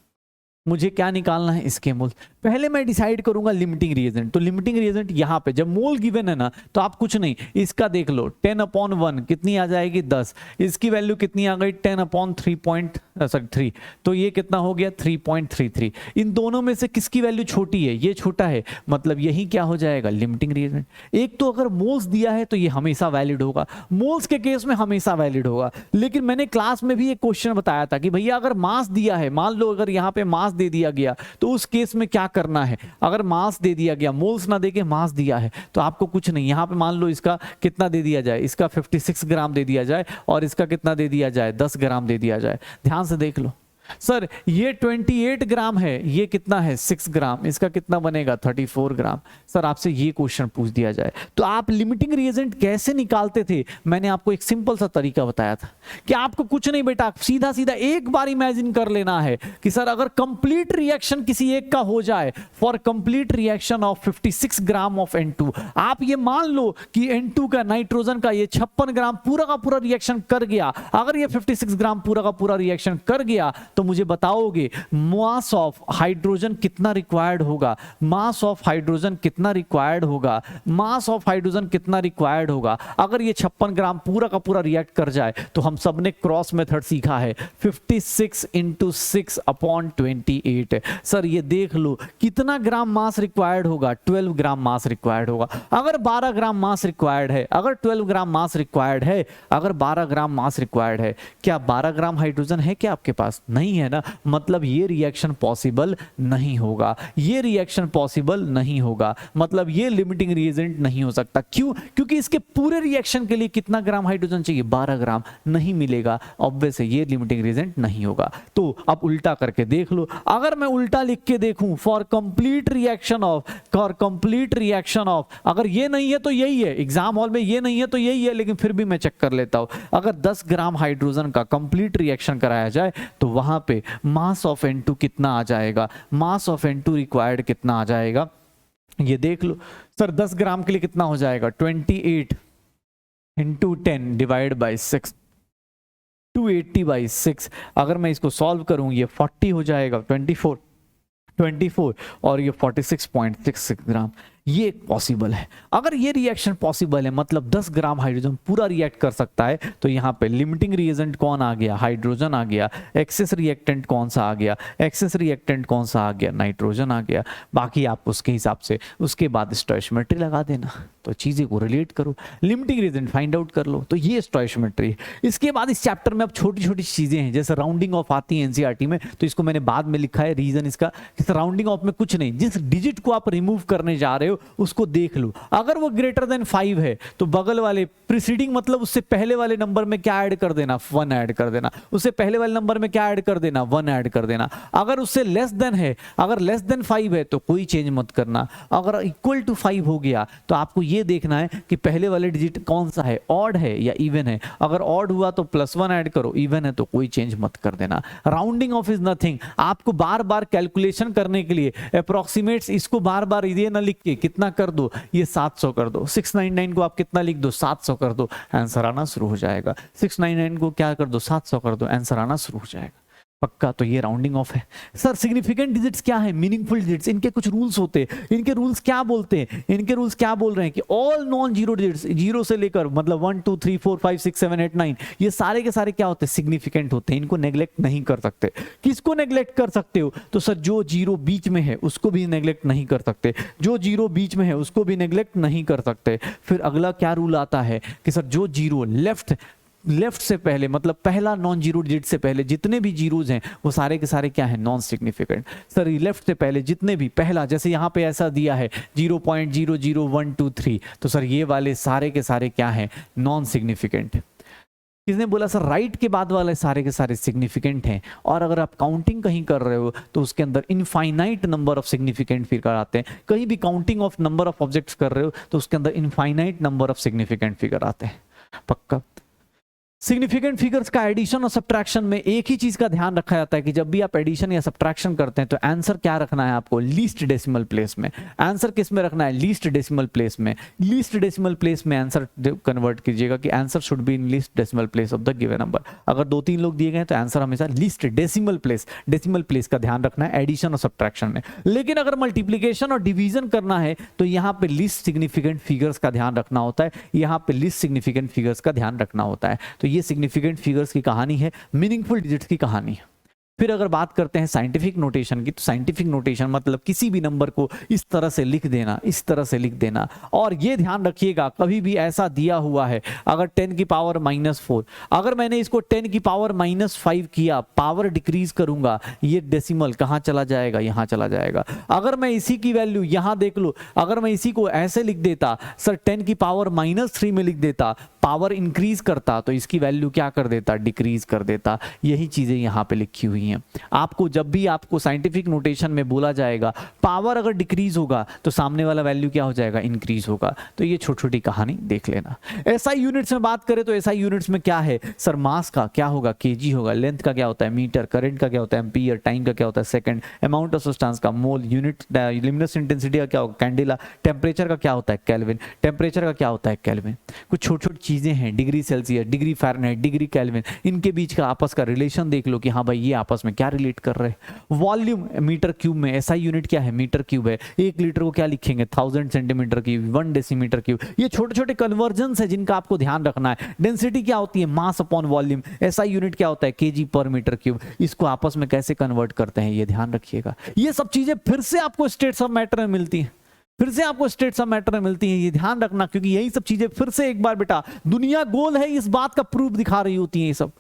A: मुझे क्या निकालना है, इसके मोल। पहले मैं डिसाइड करूंगा लिमिटिंग रिएजेंट, तो लिमिटिंग रिएजेंट यहाँ पे जब मोल गिवन है ना, तो आप कुछ नहीं, इसका देख लो 10/1 कितनी आ जाएगी 10, इसकी वैल्यू कितनी आ गई 10/3, तो ये कितना हो गया 3.33। इन दोनों में से किसकी वैल्यू छोटी है, ये छोटा है, मतलब यही क्या हो जाएगा, लिमिटिंग रिएजेंट। एक तो अगर मोल्स दिया है तो ये हमेशा वैलिड होगा, मोल्स के केस में हमेशा वैलिड होगा। लेकिन मैंने क्लास में भी एक क्वेश्चन बताया था कि भैया अगर मास दिया है, मान लो अगर यहाँ पे मास दे दिया गया तो उस केस में क्या करना है, अगर मास दे दिया गया, मोल्स ना देके मास दिया है, तो आपको कुछ नहीं, यहाँ पे मान लो इसका कितना दे दिया जाए, इसका 56 ग्राम दे दिया जाए और इसका कितना दे दिया जाए, 10 ग्राम दे दिया जाए। ध्यान से देख लो सर, ये 28 ग्राम है, ये कितना है 6 ग्राम, इसका कितना बनेगा 34 ग्राम। सर आपसे ये क्वेश्चन पूछ दिया जाए तो आप लिमिटिंग रिएजेंट कैसे निकालते थे, मैंने आपको एक सिंपल सा तरीका बताया था कि आपको कुछ नहीं बेटा, सीधा सीधा एक बार इमेजिन कर लेना है कि सर अगर कंप्लीट रिएक्शन किसी एक का हो जाए, for complete reaction of 56 gram of N2, आप ये मान लो कि N2 का, नाइट्रोजन का ये 56 ग्राम पूरा का पूरा रिएक्शन कर गया। अगर ये 56 ग्राम पूरा का पूरा रिएक्शन कर गया तो मुझे बताओगे मास ऑफ हाइड्रोजन कितना रिक्वायर्ड होगा, मास ऑफ हाइड्रोजन कितना रिक्वायर्ड होगा, मास ऑफ हाइड्रोजन कितना रिक्वायर्ड होगा। अगर ये 56 ग्राम पूरा का पूरा रिएक्ट कर जाए तो हम सब ने क्रॉस मेथड सीखा है, 56 × 6/28। सर ये देख लो कितना ग्राम मास रिक्वायर्ड होगा, 12 ग्राम मास रिक्वायर्ड होगा। अगर 12 ग्राम मास रिक्वायर्ड है, अगर 12 ग्राम मास रिक्वायर्ड है, अगर 12 ग्राम मास रिक्वायर्ड है, क्या 12 ग्राम हाइड्रोजन है क्या आपके पास, नहीं है ना, मतलब ये रिएक्शन पॉसिबल नहीं होगा, ये रिएक्शन पॉसिबल नहीं होगा, मतलब ये लिमिटिंग रिएजेंट नहीं हो सकता। क्यों? क्योंकि इसके पूरे रिएक्शन के लिए कितना ग्राम हाइड्रोजन चाहिए, 12 ग्राम, नहीं मिलेगा, ऑब्वियस है ये लिमिटिंग रिएजेंट नहीं होगा। तो अब उल्टा करके देख लो, अगर मैं उल्टा लिख के देखूं, फॉर कंप्लीट रिएक्शन ऑफ, अगर ये नहीं है तो यही है, एग्जाम हॉल में ये नहीं है तो यही है, लेकिन फिर भी मैं चेक कर लेता हूं, अगर 10 ग्राम हाइड्रोजन का कंप्लीट रिएक्शन कराया जाए तो वहां पे मास ऑफ N2 कितना आ जाएगा, मास ऑफ N2 रिक्वायर्ड कितना आ जाएगा, ये देख लो सर। 10 ग्राम के लिए कितना हो जाएगा, 28 × 10 डिवाइड बाई 6, 280/6। अगर मैं इसको सॉल्व करूं ये 40 हो जाएगा, 24 और ये 46.66 ग्राम, ये पॉसिबल है। अगर ये रिएक्शन पॉसिबल है, मतलब 10 ग्राम हाइड्रोजन पूरा रिएक्ट कर सकता है, तो यहाँ पे लिमिटिंग रिएजेंट कौन आ गया, हाइड्रोजन आ गया। एक्सेस रिएक्टेंट कौन सा आ गया, एक्सेस रिएक्टेंट कौन सा आ गया, नाइट्रोजन आ गया। बाकी आप उसके हिसाब से उसके बाद स्टोइचियोमेट्री लगा देना, तो चीज़ें को रिलेट करो, लिमिटिंग रिएजेंट फाइंड आउट कर लो, तो ये स्टोइचियोमेट्री। इसके बाद इस चैप्टर में अब छोटी छोटी चीज़ें हैं, जैसे राउंडिंग ऑफ आती है एनसीईआरटी में, तो इसको मैंने बाद में लिखा है, रीजन इसका, राउंडिंग ऑफ में कुछ नहीं, जिस डिजिट को आप रिमूव करने जा रहे हो उसको देख लो। अगर वो ग्रेटर देन 5 है तो बगल वाले प्रीसीडिंग, मतलब उससे पहले वाले नंबर में क्या ऐड कर देना, 1 ऐड कर देना। उससे पहले वाले नंबर में क्या ऐड कर देना, 1 ऐड कर देना। अगर उससे लेस देन है, अगर लेस देन 5 है तो कोई चेंज मत करना। अगर इक्वल टू 5 हो गया तो आपको ये देखना है कि पहले वाले डिजिट कौन सा है, ऑड है या इवन है। अगर ऑड हुआ तो +1 ऐड करो, इवन है तो कोई चेंज मत कर देना। Rounding off is nothing. आपको बार बार कैलकुलेशन करने के लिए अप्रोक्सीमेट्स, इसको बार बार ये ना लिख के कितना कर दो, ये 700 कर दो, 699 को आप कितना लिख दो, 700 कर दो, आंसर आना शुरू हो जाएगा। 699 को क्या कर दो, 700 कर दो, आंसर आना शुरू हो जाएगा पक्का। तो ये राउंडिंग ऑफ है। सर सिग्निफिकेंट डिजिट्स क्या है, मीनिंगफुल डिजिट्स, इनके कुछ रूल्स होते हैं। इनके रूल्स क्या बोलते हैं, इनके रूल्स क्या बोल रहे हैं कि all non zero digits, zero से लेकर मतलब 1 2 3 4 5 6 7 8 9, ये सारे के सारे क्या होते हैं, सिग्निफिकेंट होते हैं। इनको नेग्लेक्ट नहीं कर सकते। किसको नेग्लेक्ट कर सकते हो, तो सर जो जीरो बीच में है उसको भी नेग्लेक्ट नहीं कर सकते, जो जीरो बीच में है उसको भी नेग्लेक्ट नहीं कर सकते। फिर अगला क्या रूल आता है कि सर जो जीरो लेफ्ट लेफ्ट से पहले मतलब पहला नॉन जीरो डिजिट से पहले जितने भी जीरोज हैं वो सारे के सारे क्या है, नॉन सिग्निफिकेंट। सर लेफ्ट से पहले जितने भी पहला, जैसे यहाँ पे ऐसा दिया है 0.00123, तो सर ये वाले सारे के सारे क्या है, नॉन सिग्निफिकेंट। किसने बोला सर राइट के बाद वाले सारे के सारे सिग्निफिकेंट हैं। और अगर आप काउंटिंग कहीं कर रहे हो तो उसके अंदर infinite number of significant figure आते हैं। कहीं भी counting of number of objects कर रहे हो तो उसके अंदर infinite number of significant figure आते हैं। पक्का। सिग्निफिकेंट फिगर्स का एडिशन और सब्ट्रैक्शन में एक ही चीज का ध्यान रखा जाता है कि जब भी आप एडिशन या सब्ट्रैक्शन करते हैं तो आंसर क्या रखना है आपको, लीस्ट डेसिमल प्लेस में। आंसर किस में रखना है, लीस्ट डेसिमल प्लेस में। लीस्ट डेसिमल प्लेस में आंसर कन्वर्ट कीजिएगा कि answer should be in least decimal place of the given number. अगर 2-3 लोग दिए गए तो आंसर हमेशा लीस्ट डेसिमल प्लेस का ध्यान रखना है एडिशन और सब्ट्रैक्शन में। लेकिन अगर मल्टीप्लीकेशन और डिवीजन करना है तो यहाँ पे लीस्ट सिग्निफिकेंट फिगर्स का ध्यान रखना होता है, यहाँ पे लीस्ट सिग्निफिकेंट फिगर्स का ध्यान रखना होता है। तो ये सिग्निफिकेंट फिगर्स की कहानी है, मीनिंगफुल डिजिट्स की कहानी है। फिर अगर बात करते हैं साइंटिफिक नोटेशन की, तो साइंटिफिक नोटेशन मतलब किसी भी नंबर को इस तरह से लिख देना, इस तरह से लिख देना। और ये ध्यान रखिएगा कभी भी ऐसा दिया हुआ है अगर 10 की पावर -4, अगर मैंने इसको 10 की पावर -5 किया, पावर डिक्रीज करूंगा, ये डेसिमल कहाँ चला जाएगा, यहाँ चला जाएगा। अगर मैं इसी की वैल्यू यहाँ देख लो, अगर मैं इसी को ऐसे लिख देता सर 10 की पावर -3 में लिख देता, पावर इंक्रीज करता तो इसकी वैल्यू क्या कर देता, डिक्रीज कर देता। यही चीजें यहाँ पे लिखी हुई हैं। आपको जब भी आपको साइंटिफिक नोटेशन में बोला जाएगा पावर अगर डिक्रीज होगा तो सामने वाला वैल्यू क्या हो जाएगा, इंक्रीज होगा। तो ये छोटी छोटी कहानी देख लेना। एसआई यूनिट्स में बात करें तो एसआई यूनिट्स में क्या है सर, मास का क्या होगा, केजी होगा, लेंथ का क्या होता है, मीटर, करंट का क्या होता है, एम्पीयर, टाइम का क्या होता है, सेकंड, अमाउंट ऑफ सब्सटेंस का मोल, यूनिट ल्यूमिनस इंटेंसिटी का क्या होगा, कैंडेला, टेम्परेचर का क्या होता है, केल्विन, टेम्परेचर का क्या होता है, केल्विन। कुछ छोटी छोटी चीजें हैं, degree Celsius, degree Fahrenheit, degree kelvin, इनके बीच का आपस का रिलेशन देख लो कि हाँ भाई ये आपस में क्या रिलेट कर रहे हैं। वॉल्यूम मीटर क्यूब में, एसआई यूनिट क्या है, मीटर क्यूब है। 1 लीटर को क्या लिखेंगे, 1000 सेंटीमीटर क्यूब, 1 डेसीमीटर क्यूब। ये छोटे छोटे कन्वर्जन्स है जिनका आपको ध्यान रखना है। डेंसिटी क्या होती है, मास अपॉन वॉल्यूम। एसआई यूनिट क्या होता है, केजी पर मीटर क्यूब। इसको आपस में कैसे कन्वर्ट करते हैं ये ध्यान रखिएगा। ये सब चीजें फिर से आपको स्टेट्स ऑफ मैटर में मिलती हैं, फिर से आपको स्टेट्स ऑफ मैटर में मिलती हैं, ये ध्यान रखना, क्योंकि यही सब चीजें फिर से एक बार बेटा दुनिया गोल है इस बात का प्रूफ दिखा रही होती है। ये सब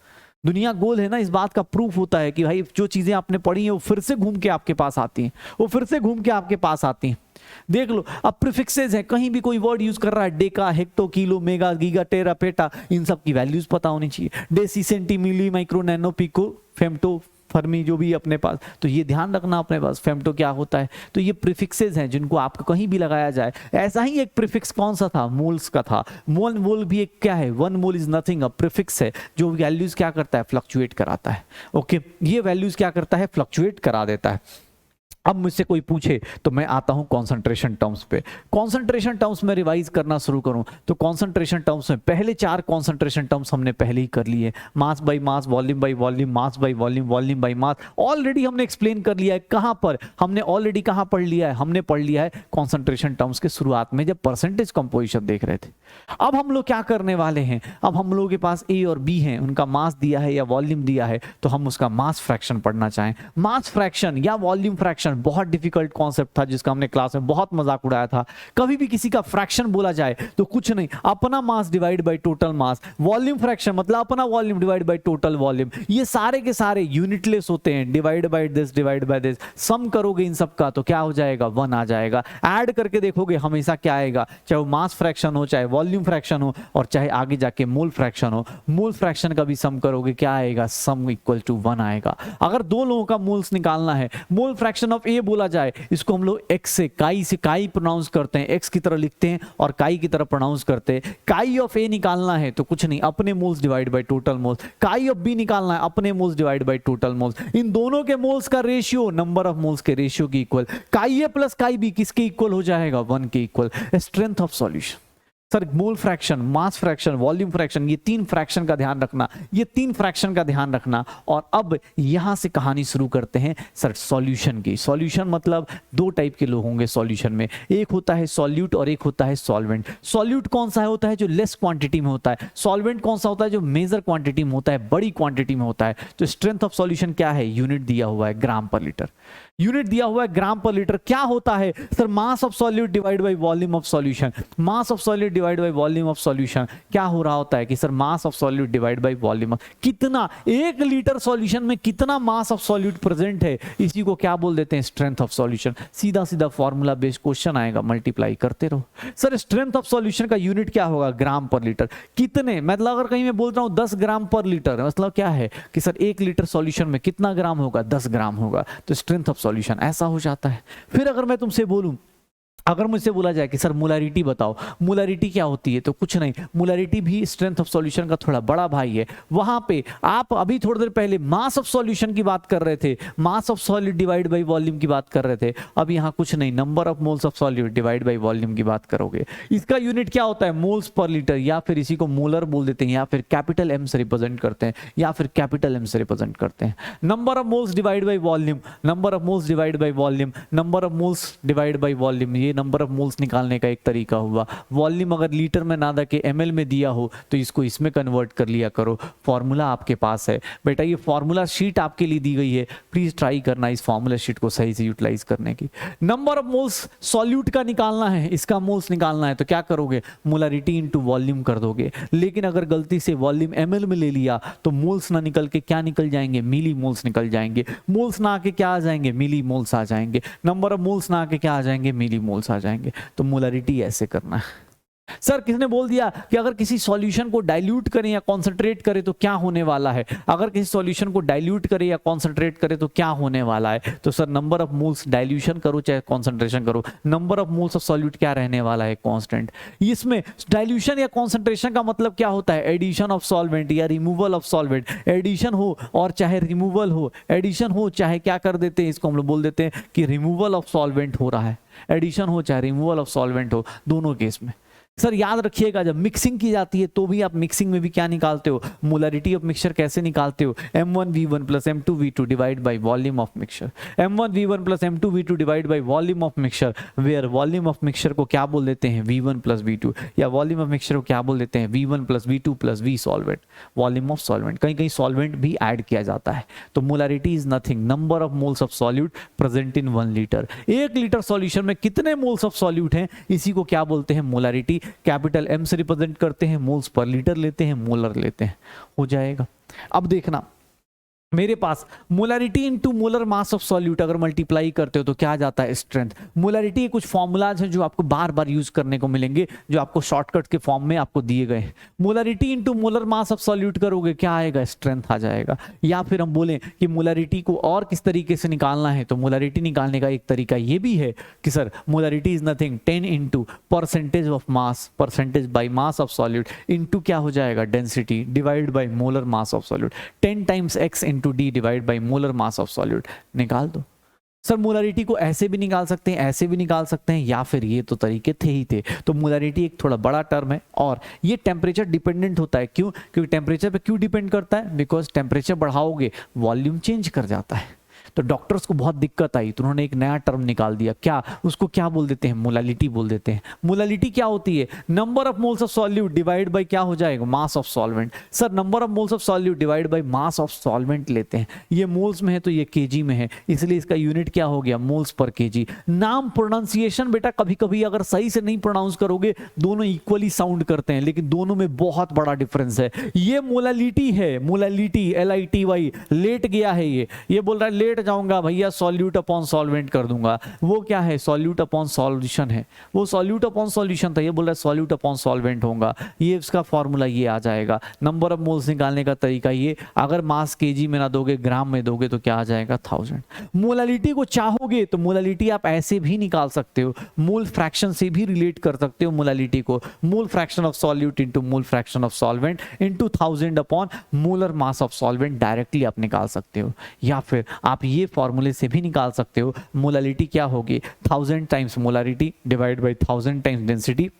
A: दुनिया गोल है ना, इस बात का प्रूफ होता है कि भाई जो चीजें आपने पढ़ी हैं वो फिर से घूम के आपके पास आती हैं, वो फिर से घूम के आपके पास आती हैं। देख लो अब प्रीफिक्सेस है, कहीं भी कोई वर्ड यूज कर रहा है, deca, hecto, kilo, mega, giga, tera, peta, इन सब की वैल्यूज पता होनी चाहिए। Deci, centi, milli, micro, nano, pico, femto, fermi, जो भी अपने पास, तो ये ध्यान रखना अपने पास फेम्टो क्या होता है। तो ये प्रीफिक्सेस हैं जिनको आपको कहीं भी लगाया जाए। ऐसा ही एक प्रीफिक्स कौन सा था, मोल्स का था। मोल भी एक क्या है, 1 mole is nothing, a prefix है जो वैल्यूज क्या करता है, फ्लक्चुएट कराता है। ओके, ये वैल्यूज क्या करता है, फ्लक्चुएट करा देता है। अब मुझसे कोई पूछे तो मैं आता हूं कॉन्सेंट्रेशन टर्म्स पे। कॉन्सेंट्रेशन टर्म्स में रिवाइज करना शुरू करूं तो कॉन्सेंट्रेशन टर्म्स में पहले 4 कॉन्सेंट्रेशन टर्म्स हमने पहले ही कर लिए। Mass by mass, volume by volume, mass by volume, volume by mass, already हमने एक्सप्लेन कर लिया है। कहां पर हमने ऑलरेडी कहां पढ़ लिया है, हमने पढ़ लिया है कॉन्सेंट्रेशन टर्म्स के शुरुआत में जब परसेंटेज कंपोजिशन देख रहे थे। अब हम लोग क्या करने वाले हैं, अब हम लोगों के पास ए और बी हैं, उनका मास दिया है या वॉल्यूम दिया है, तो हम उसका मास फ्रैक्शन पढ़ना चाहें। मास फ्रैक्शन या वॉल्यूम फ्रैक्शन बहुत डिफिकल्ट कॉन्सेप्ट था जिसका हमने क्लास में बहुत मजाक उड़ाया था। कभी भी किसी का फ्रैक्शन बोला जाए तो कुछ नहीं, अपना mass divide by total mass. Volume fraction मतलब अपना volume divide by total volume. ये सारे के सारे यूनिटलेस होते हैं, divide by this, divide by this. Sum करोगे इन सब का तो क्या हो जाएगा, 1 आ जाएगा। ऐड करके देखोगे हमेशा क्या आएगा, चाहे वो मास फ्रैक्शन हो, चाहे वॉल्यूम फ्रैक्शन हो, और चाहे आगे जाके मोल फ्रैक्शन हो। मोल फ्रैक्शन का भी सम करोगे क्या आएगा, सम इक्वल टू 1 आएगा। अगर 2 लोगों का मोल्स निकालना है, मोल फ्रैक्शन ऑफ ए बोला जाए, इसको हम लोग एक्स से काई प्रोनाउंस करते हैं, एक्स की तरह लिखते हैं और काई की तरह प्रोनाउंस करते हैं। काई ऑफ ए निकालना है तो कुछ नहीं, अपने moles divide by total moles. Chi of B निकालना है, अपने moles divide by total moles. इन दोनों के मोल्स का रेशियो नंबर ऑफ मोल्स के रेशियो की equal. Chi A plus chi B किसके इक्वल हो जाएगा, 1 के equal. Strength of solution. Sir mole fraction, mass fraction, volume fraction, ये 3 फ्रैक्शन का ध्यान रखना, ये 3 फ्रैक्शन का ध्यान रखना। और अब यहां से कहानी शुरू करते हैं सर सॉल्यूशन की। सॉल्यूशन मतलब 2 टाइप के लोग होंगे सॉल्यूशन में, एक होता है सॉल्यूट और एक होता है सॉल्वेंट। सॉल्यूट कौन सा होता है, जो लेस क्वांटिटी में होता है। सॉल्वेंट कौन सा होता है, जो मेजर क्वांटिटी में होता है, बड़ी क्वांटिटी में होता है। तो स्ट्रेंथ ऑफ सॉल्यूशन क्या है, यूनिट दिया हुआ है ग्राम पर लीटर। यूनिट दिया हुआ है ग्राम पर लीटर। क्या होता है sir, mass of solute divide by volume of solution. Mass of solute divide by volume of solution, क्या हो रहा होता है कि sir mass of solute divide by volume of, कितना 1 लीटर सॉल्यूशन में कितना मास ऑफ सॉल्यूट प्रेजेंट है, इसी को क्या बोल देते हैं स्ट्रेंथ ऑफ सॉल्यूशन। सीधा सीधा फॉर्मूला बेस्ड क्वेश्चन आएगा, मल्टीप्लाई करते रहो। सर स्ट्रेंथ ऑफ सॉल्यूशन का यूनिट क्या होगा, ग्राम पर लीटर। कितने, मतलब अगर कहीं मैं बोल रहा हूं 10 ग्राम पर लीटर, मतलब क्या है कि सर 1 लीटर सॉल्यूशन में कितना ग्राम होगा, 10 ग्राम होगा, तो स्ट्रेंथ ऑफ सॉल्यूशन ऐसा हो जाता है। फिर अगर मैं तुमसे बोलूं, अगर मुझसे बोला जाए कि सर मोलारिटी बताओ, मोलारिटी क्या होती है, तो कुछ नहीं, मोलारिटी भी स्ट्रेंथ ऑफ सॉल्यूशन का थोड़ा बड़ा भाई है। वहां पे आप अभी थोड़ी देर पहले मास ऑफ सॉल्यूशन की बात कर रहे थे, mass of solid divide by volume की बात कर रहे थे, अब यहाँ कुछ नहीं, number of moles of solid divide by volume की बात करोगे। इसका यूनिट क्या होता है, मोल्स पर लीटर, या फिर इसी को मोलर बोल देते हैं, या फिर कैपिटल एम से रिप्रेजेंट करते हैं, या फिर कैपिटल एम से रिप्रेजेंट करते हैं। Number of moles divide by volume, number of moles divide by volume, number of moles divide by volume, ये नंबर ऑफ मोल्स निकालने का एक तरीका हुआ। वॉल्यूम अगर लीटर में ना दे के एमएल में दिया हो तो इसको इसमें कन्वर्ट कर लिया करो। फॉर्मूला आपके पास है बेटा, ये फॉर्मूला शीट आपके लिए दी गई है, प्लीज ट्राई करना इस फॉर्मूला शीट को सही से यूटिलाइज करने की। नंबर ऑफ मोल्स सॉल्यूट का निकालना है, इसका मोल्स निकालना है, तो क्या करोगे, मोलारिटी इनटू वॉल्यूम कर दोगे। लेकिन अगर गलती से वॉल्यूम एमएल में ले लिया तो मोल्स ना निकल के क्या निकल जाएंगे, मिली मोल्स निकल जाएंगे। मोल्स ना आके क्या आ जाएंगे, मिली मोल्स आ जाएंगे। नंबर ऑफ मोल्स ना आके क्या आ जाएंगे, मिली मोल्स आ जाएंगे। तो मोलारिटी ऐसे करना है। सर किसने बोल दिया कि अगर किसी सॉल्यूशन को डाइल्यूट करें या कॉन्सेंट्रेट करें तो क्या होने वाला है, अगर किसी सॉल्यूशन को डाइल्यूट करें या कॉन्सेंट्रेट करें तो क्या होने वाला है, तो sir number of moles, dilution करो चाहे कॉन्सेंट्रेशन करो, number of moles of solute क्या रहने वाला है, कांस्टेंट। इसमें डाइल्यूशन या कॉन्सेंट्रेशन का मतलब क्या होता है, एडिशन ऑफ सॉल्वेंट या रिमूवल ऑफ सॉल्वेंट। एडिशन हो और चाहे रिमूवल हो, एडिशन हो चाहे क्या कर देते हैं, इसको हम लोग बोल देते हैं कि रिमूवल ऑफ सॉल्वेंट हो रहा है। एडिशन हो चाहे रिमूवल ऑफ सॉल्वेंट हो, दोनों केस में। सर याद रखिएगा जब मिक्सिंग की जाती है तो भी आप मिक्सिंग में भी क्या निकालते हो, मोलारिटी ऑफ मिक्सचर कैसे निकालते हो, m1v1 plus m2v2 divide by volume of mixture. m1v1 plus m2v2 divide by volume of mixture, where volume of mixture को क्या बोल देते हैं, v1 प्लस v2, या वॉल्यूम ऑफ मिक्सचर को क्या बोल देते हैं, v1 plus v2 plus v solvent, volume of solvent. कहीं कहीं सॉल्वेंट भी ऐड किया जाता है। तो molarity is nothing, number of moles of solute present in 1 litre. 1 litre solution में कितने मोल्स ऑफ सॉल्यूट हैं, इसी को क्या बोलते हैं, मोलारिटी। कैपिटल एम से रिप्रेजेंट करते हैं, मोल्स पर लीटर लेते हैं, मोलर लेते हैं, हो जाएगा। अब देखना मेरे पास molarity into molar mass of solute अगर मल्टीप्लाई करते हो तो क्या आ जाता है, स्ट्रेंथ। मोलारिटी के कुछ फॉर्मूलाज हैं जो आपको बार बार यूज करने को मिलेंगे, जो आपको शॉर्टकट के फॉर्म में आपको दिए गए हैं। Molarity into molar mass of solute करोगे क्या आएगा, स्ट्रेंथ आ जाएगा। या फिर हम बोलें कि मोलारिटी को और किस तरीके से निकालना है, तो मोलारिटी निकालने का एक तरीका ये भी है कि sir molarity is nothing 10 into percentage of mass, percentage by mass of solute into क्या हो जाएगा, density divide by molar mass of solute. 10 times x into D divide by molar mass of solute, निकाल दो। Sir molarity को ऐसे भी निकाल सकते हैं, ऐसे भी निकाल सकते हैं, या फिर ये तो तरीके थे ही थे। तो मोलारिटी एक थोड़ा बड़ा टर्म है और ये टेम्परेचर डिपेंडेंट होता है। क्यों, क्योंकि टेम्परेचर पे क्यों डिपेंड करता है, बिकॉज टेम्परेचर बढ़ाओगे वॉल्यूम चेंज कर जाता है। तो डॉक्टर्स को बहुत दिक्कत आई तो उन्होंने एक नया टर्म निकाल दिया, क्या, उसको क्या बोल देते हैं, मोलालिटी बोल देते हैं। मोलालिटी क्या होती है, number of moles of solute divide by क्या हो जाएगा, mass of solvent. Sir number of moles of solute divide by mass of solvent लेते हैं, ये मोल्स में है तो ये केजी में है, इसलिए इसका यूनिट क्या हो गया, मोल्स पर केजी। नाम प्रोनाउंसिएशन बेटा कभी कभी अगर सही से नहीं प्रोनाउंस करोगे, दोनों इक्वली साउंड करते हैं लेकिन दोनों में बहुत बड़ा डिफरेंस है। ये मोलालिटी है, मोलालिटी LITY, लेट गया है, ये बोल रहा है लेट जाऊंगा भैया, सॉल्यूट अपॉन सॉल्वेंट कर दूंगा। वो क्या है, सॉल्यूट अपॉन सॉल्यूशन है, वो सॉल्यूट अपॉन सॉल्यूशन था, ये बोल रहा है सॉल्यूट अपॉन सॉल्वेंट होगा। ये इसका फॉर्मूला ये आ जाएगा। नंबर ऑफ मोल्स निकालने का तरीका ये, अगर मास केजी में ना दोगे ग्राम में दोगे तो क्या आ जाएगा, 1000। मोलालिटी को चाहोगे तो मोलालिटी आप ऐसे भी निकाल सकते हो, मोल फ्रैक्शन से भी रिलेट कर सकते हो मोलालिटी को। Mole fraction of solute into mole fraction of solvent into 1000 upon molar mass of solvent directly आप निकाल सकते हो। या फिर आप ये फॉर्मूले से भी निकाल सकते हो, मोलालिटी क्या होगी, 1000 times molarity divide by 1000 times density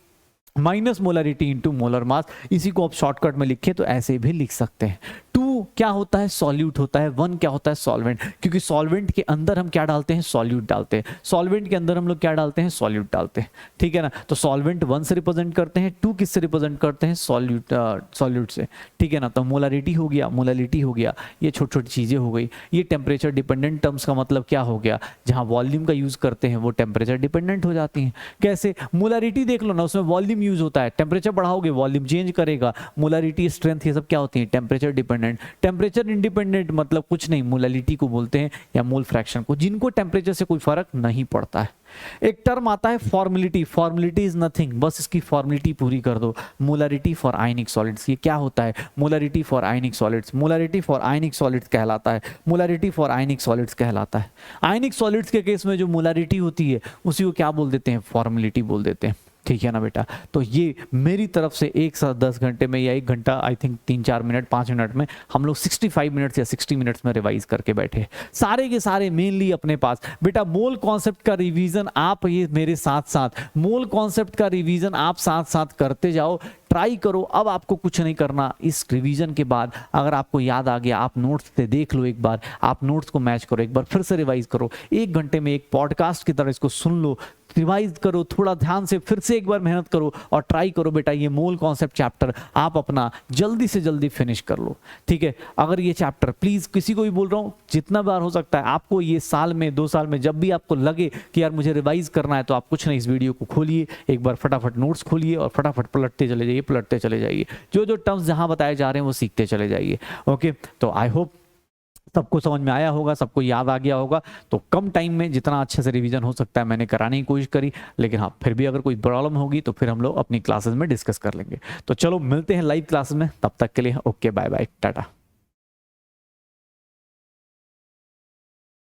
A: minus molarity into molar mass. इसी को आप शॉर्टकट में लिखे तो ऐसे भी लिख सकते हैं। 2 क्या होता है, सॉल्यूट होता है, 1 क्या होता है, सॉल्वेंट, क्योंकि सॉल्वेंट के अंदर हम क्या डालते हैं, सॉल्यूट डालते हैं, सॉल्वेंट के अंदर हम लोग क्या डालते हैं, सॉल्यूट डालते हैं, ठीक है ना। तो सॉल्वेंट 1 से रिप्रेजेंट करते हैं, 2 किससे रिप्रेजेंट करते हैं, सॉल्यूट से, ठीक है ना। तो मोलारिटी हो गया, मोलालिटी हो गया, ये छोटी छोटी चीजें हो गई। ये टेम्परेचर डिपेंडेंट टर्म्स का मतलब क्या हो गया, जहां वॉल्यूम का यूज करते हैं वो टेम्परेचर डिपेंडेंट हो जाती हैं। कैसे, मोलारिटी देख लो ना, उसमें वॉल्यूम यूज होता है, टेम्परेचर बढ़ाओगे वॉल्यूम चेंज करेगा, मोलारिटी, स्ट्रेंथ, ये सब क्या होती है, टेम्परेचर डिपेंडेंट। टेम्परेचर इंडिपेंडेंट मतलब कुछ नहीं, मोलालिटी को बोलते हैं या मोल फ्रैक्शन को, जिनको टेम्परेचर से कोई फर्क नहीं पड़ता है। एक टर्म आता है फॉर्मेलिटी, फॉर्मेलिटी इज नथिंग, बस इसकी फॉर्मेलिटी पूरी कर दो, मोलारिटी फॉर आयनिक सॉलिड्स। ये क्या होता है, molarity for ionic solids, molarity for ionic solids कहलाता है, मोलारिटी फॉर आयनिक सॉलिड्स कहलाता है। आयनिक सॉलिड्स के केस में जो मोलारिटी होती है उसी को क्या बोल देते हैं, फॉर्मेलिटी बोल देते हैं, ठीक है ना बेटा। तो ये मेरी तरफ से एक साथ 10 घंटे में या 1 घंटा, आई थिंक 3-4 मिनट 5 मिनट में हम लोग 65 मिनट्स या 60 मिनट्स में रिवाइज करके बैठे, सारे के सारे मेनली अपने पास। बेटा मोल कॉन्सेप्ट का रिवीजन आप ये मेरे साथ साथ, मोल कॉन्सेप्ट का रिवीजन आप साथ साथ करते जाओ, ट्राई करो। अब आपको कुछ नहीं करना, इस रिवीजन के बाद अगर आपको याद आ गया, आप नोट्स से देख लो एक बार, आप नोट्स को मैच करो, एक बार फिर से रिवाइज करो, 1 घंटे में एक पॉडकास्ट की तरह इसको सुन लो, रिवाइज करो, थोड़ा ध्यान से फिर से एक बार मेहनत करो और ट्राई करो बेटा ये मोल कॉन्सेप्ट चैप्टर आप अपना जल्दी से जल्दी फिनिश कर लो, ठीक है। अगर ये चैप्टर, प्लीज किसी को भी बोल रहा हूँ, जितना बार हो सकता है आपको ये साल में 2 साल में जब भी आपको लगे कि यार मुझे रिवाइज करना है, तो आप कुछ नहीं, इस वीडियो को खोलिए एक बार, फटाफट नोट्स खोलिए और फटाफट पलटते चले जाइए, पलटते चले जाइए, जो जो टर्म्स जहां बताए जा रहे हैं वो सीखते चले जाइए। ओके, तो आई होप सबको समझ में आया होगा, सबको याद आ गया होगा। तो कम टाइम में जितना अच्छे से रिवीजन हो सकता है मैंने कराने की कोशिश करी, लेकिन हाँ फिर भी अगर कोई प्रॉब्लम होगी तो फिर हम लोग अपनी क्लासेस में डिस्कस कर लेंगे। तो चलो मिलते हैं लाइव क्लासेस में, तब तक के लिए ओके, बाय बाय, टाटा।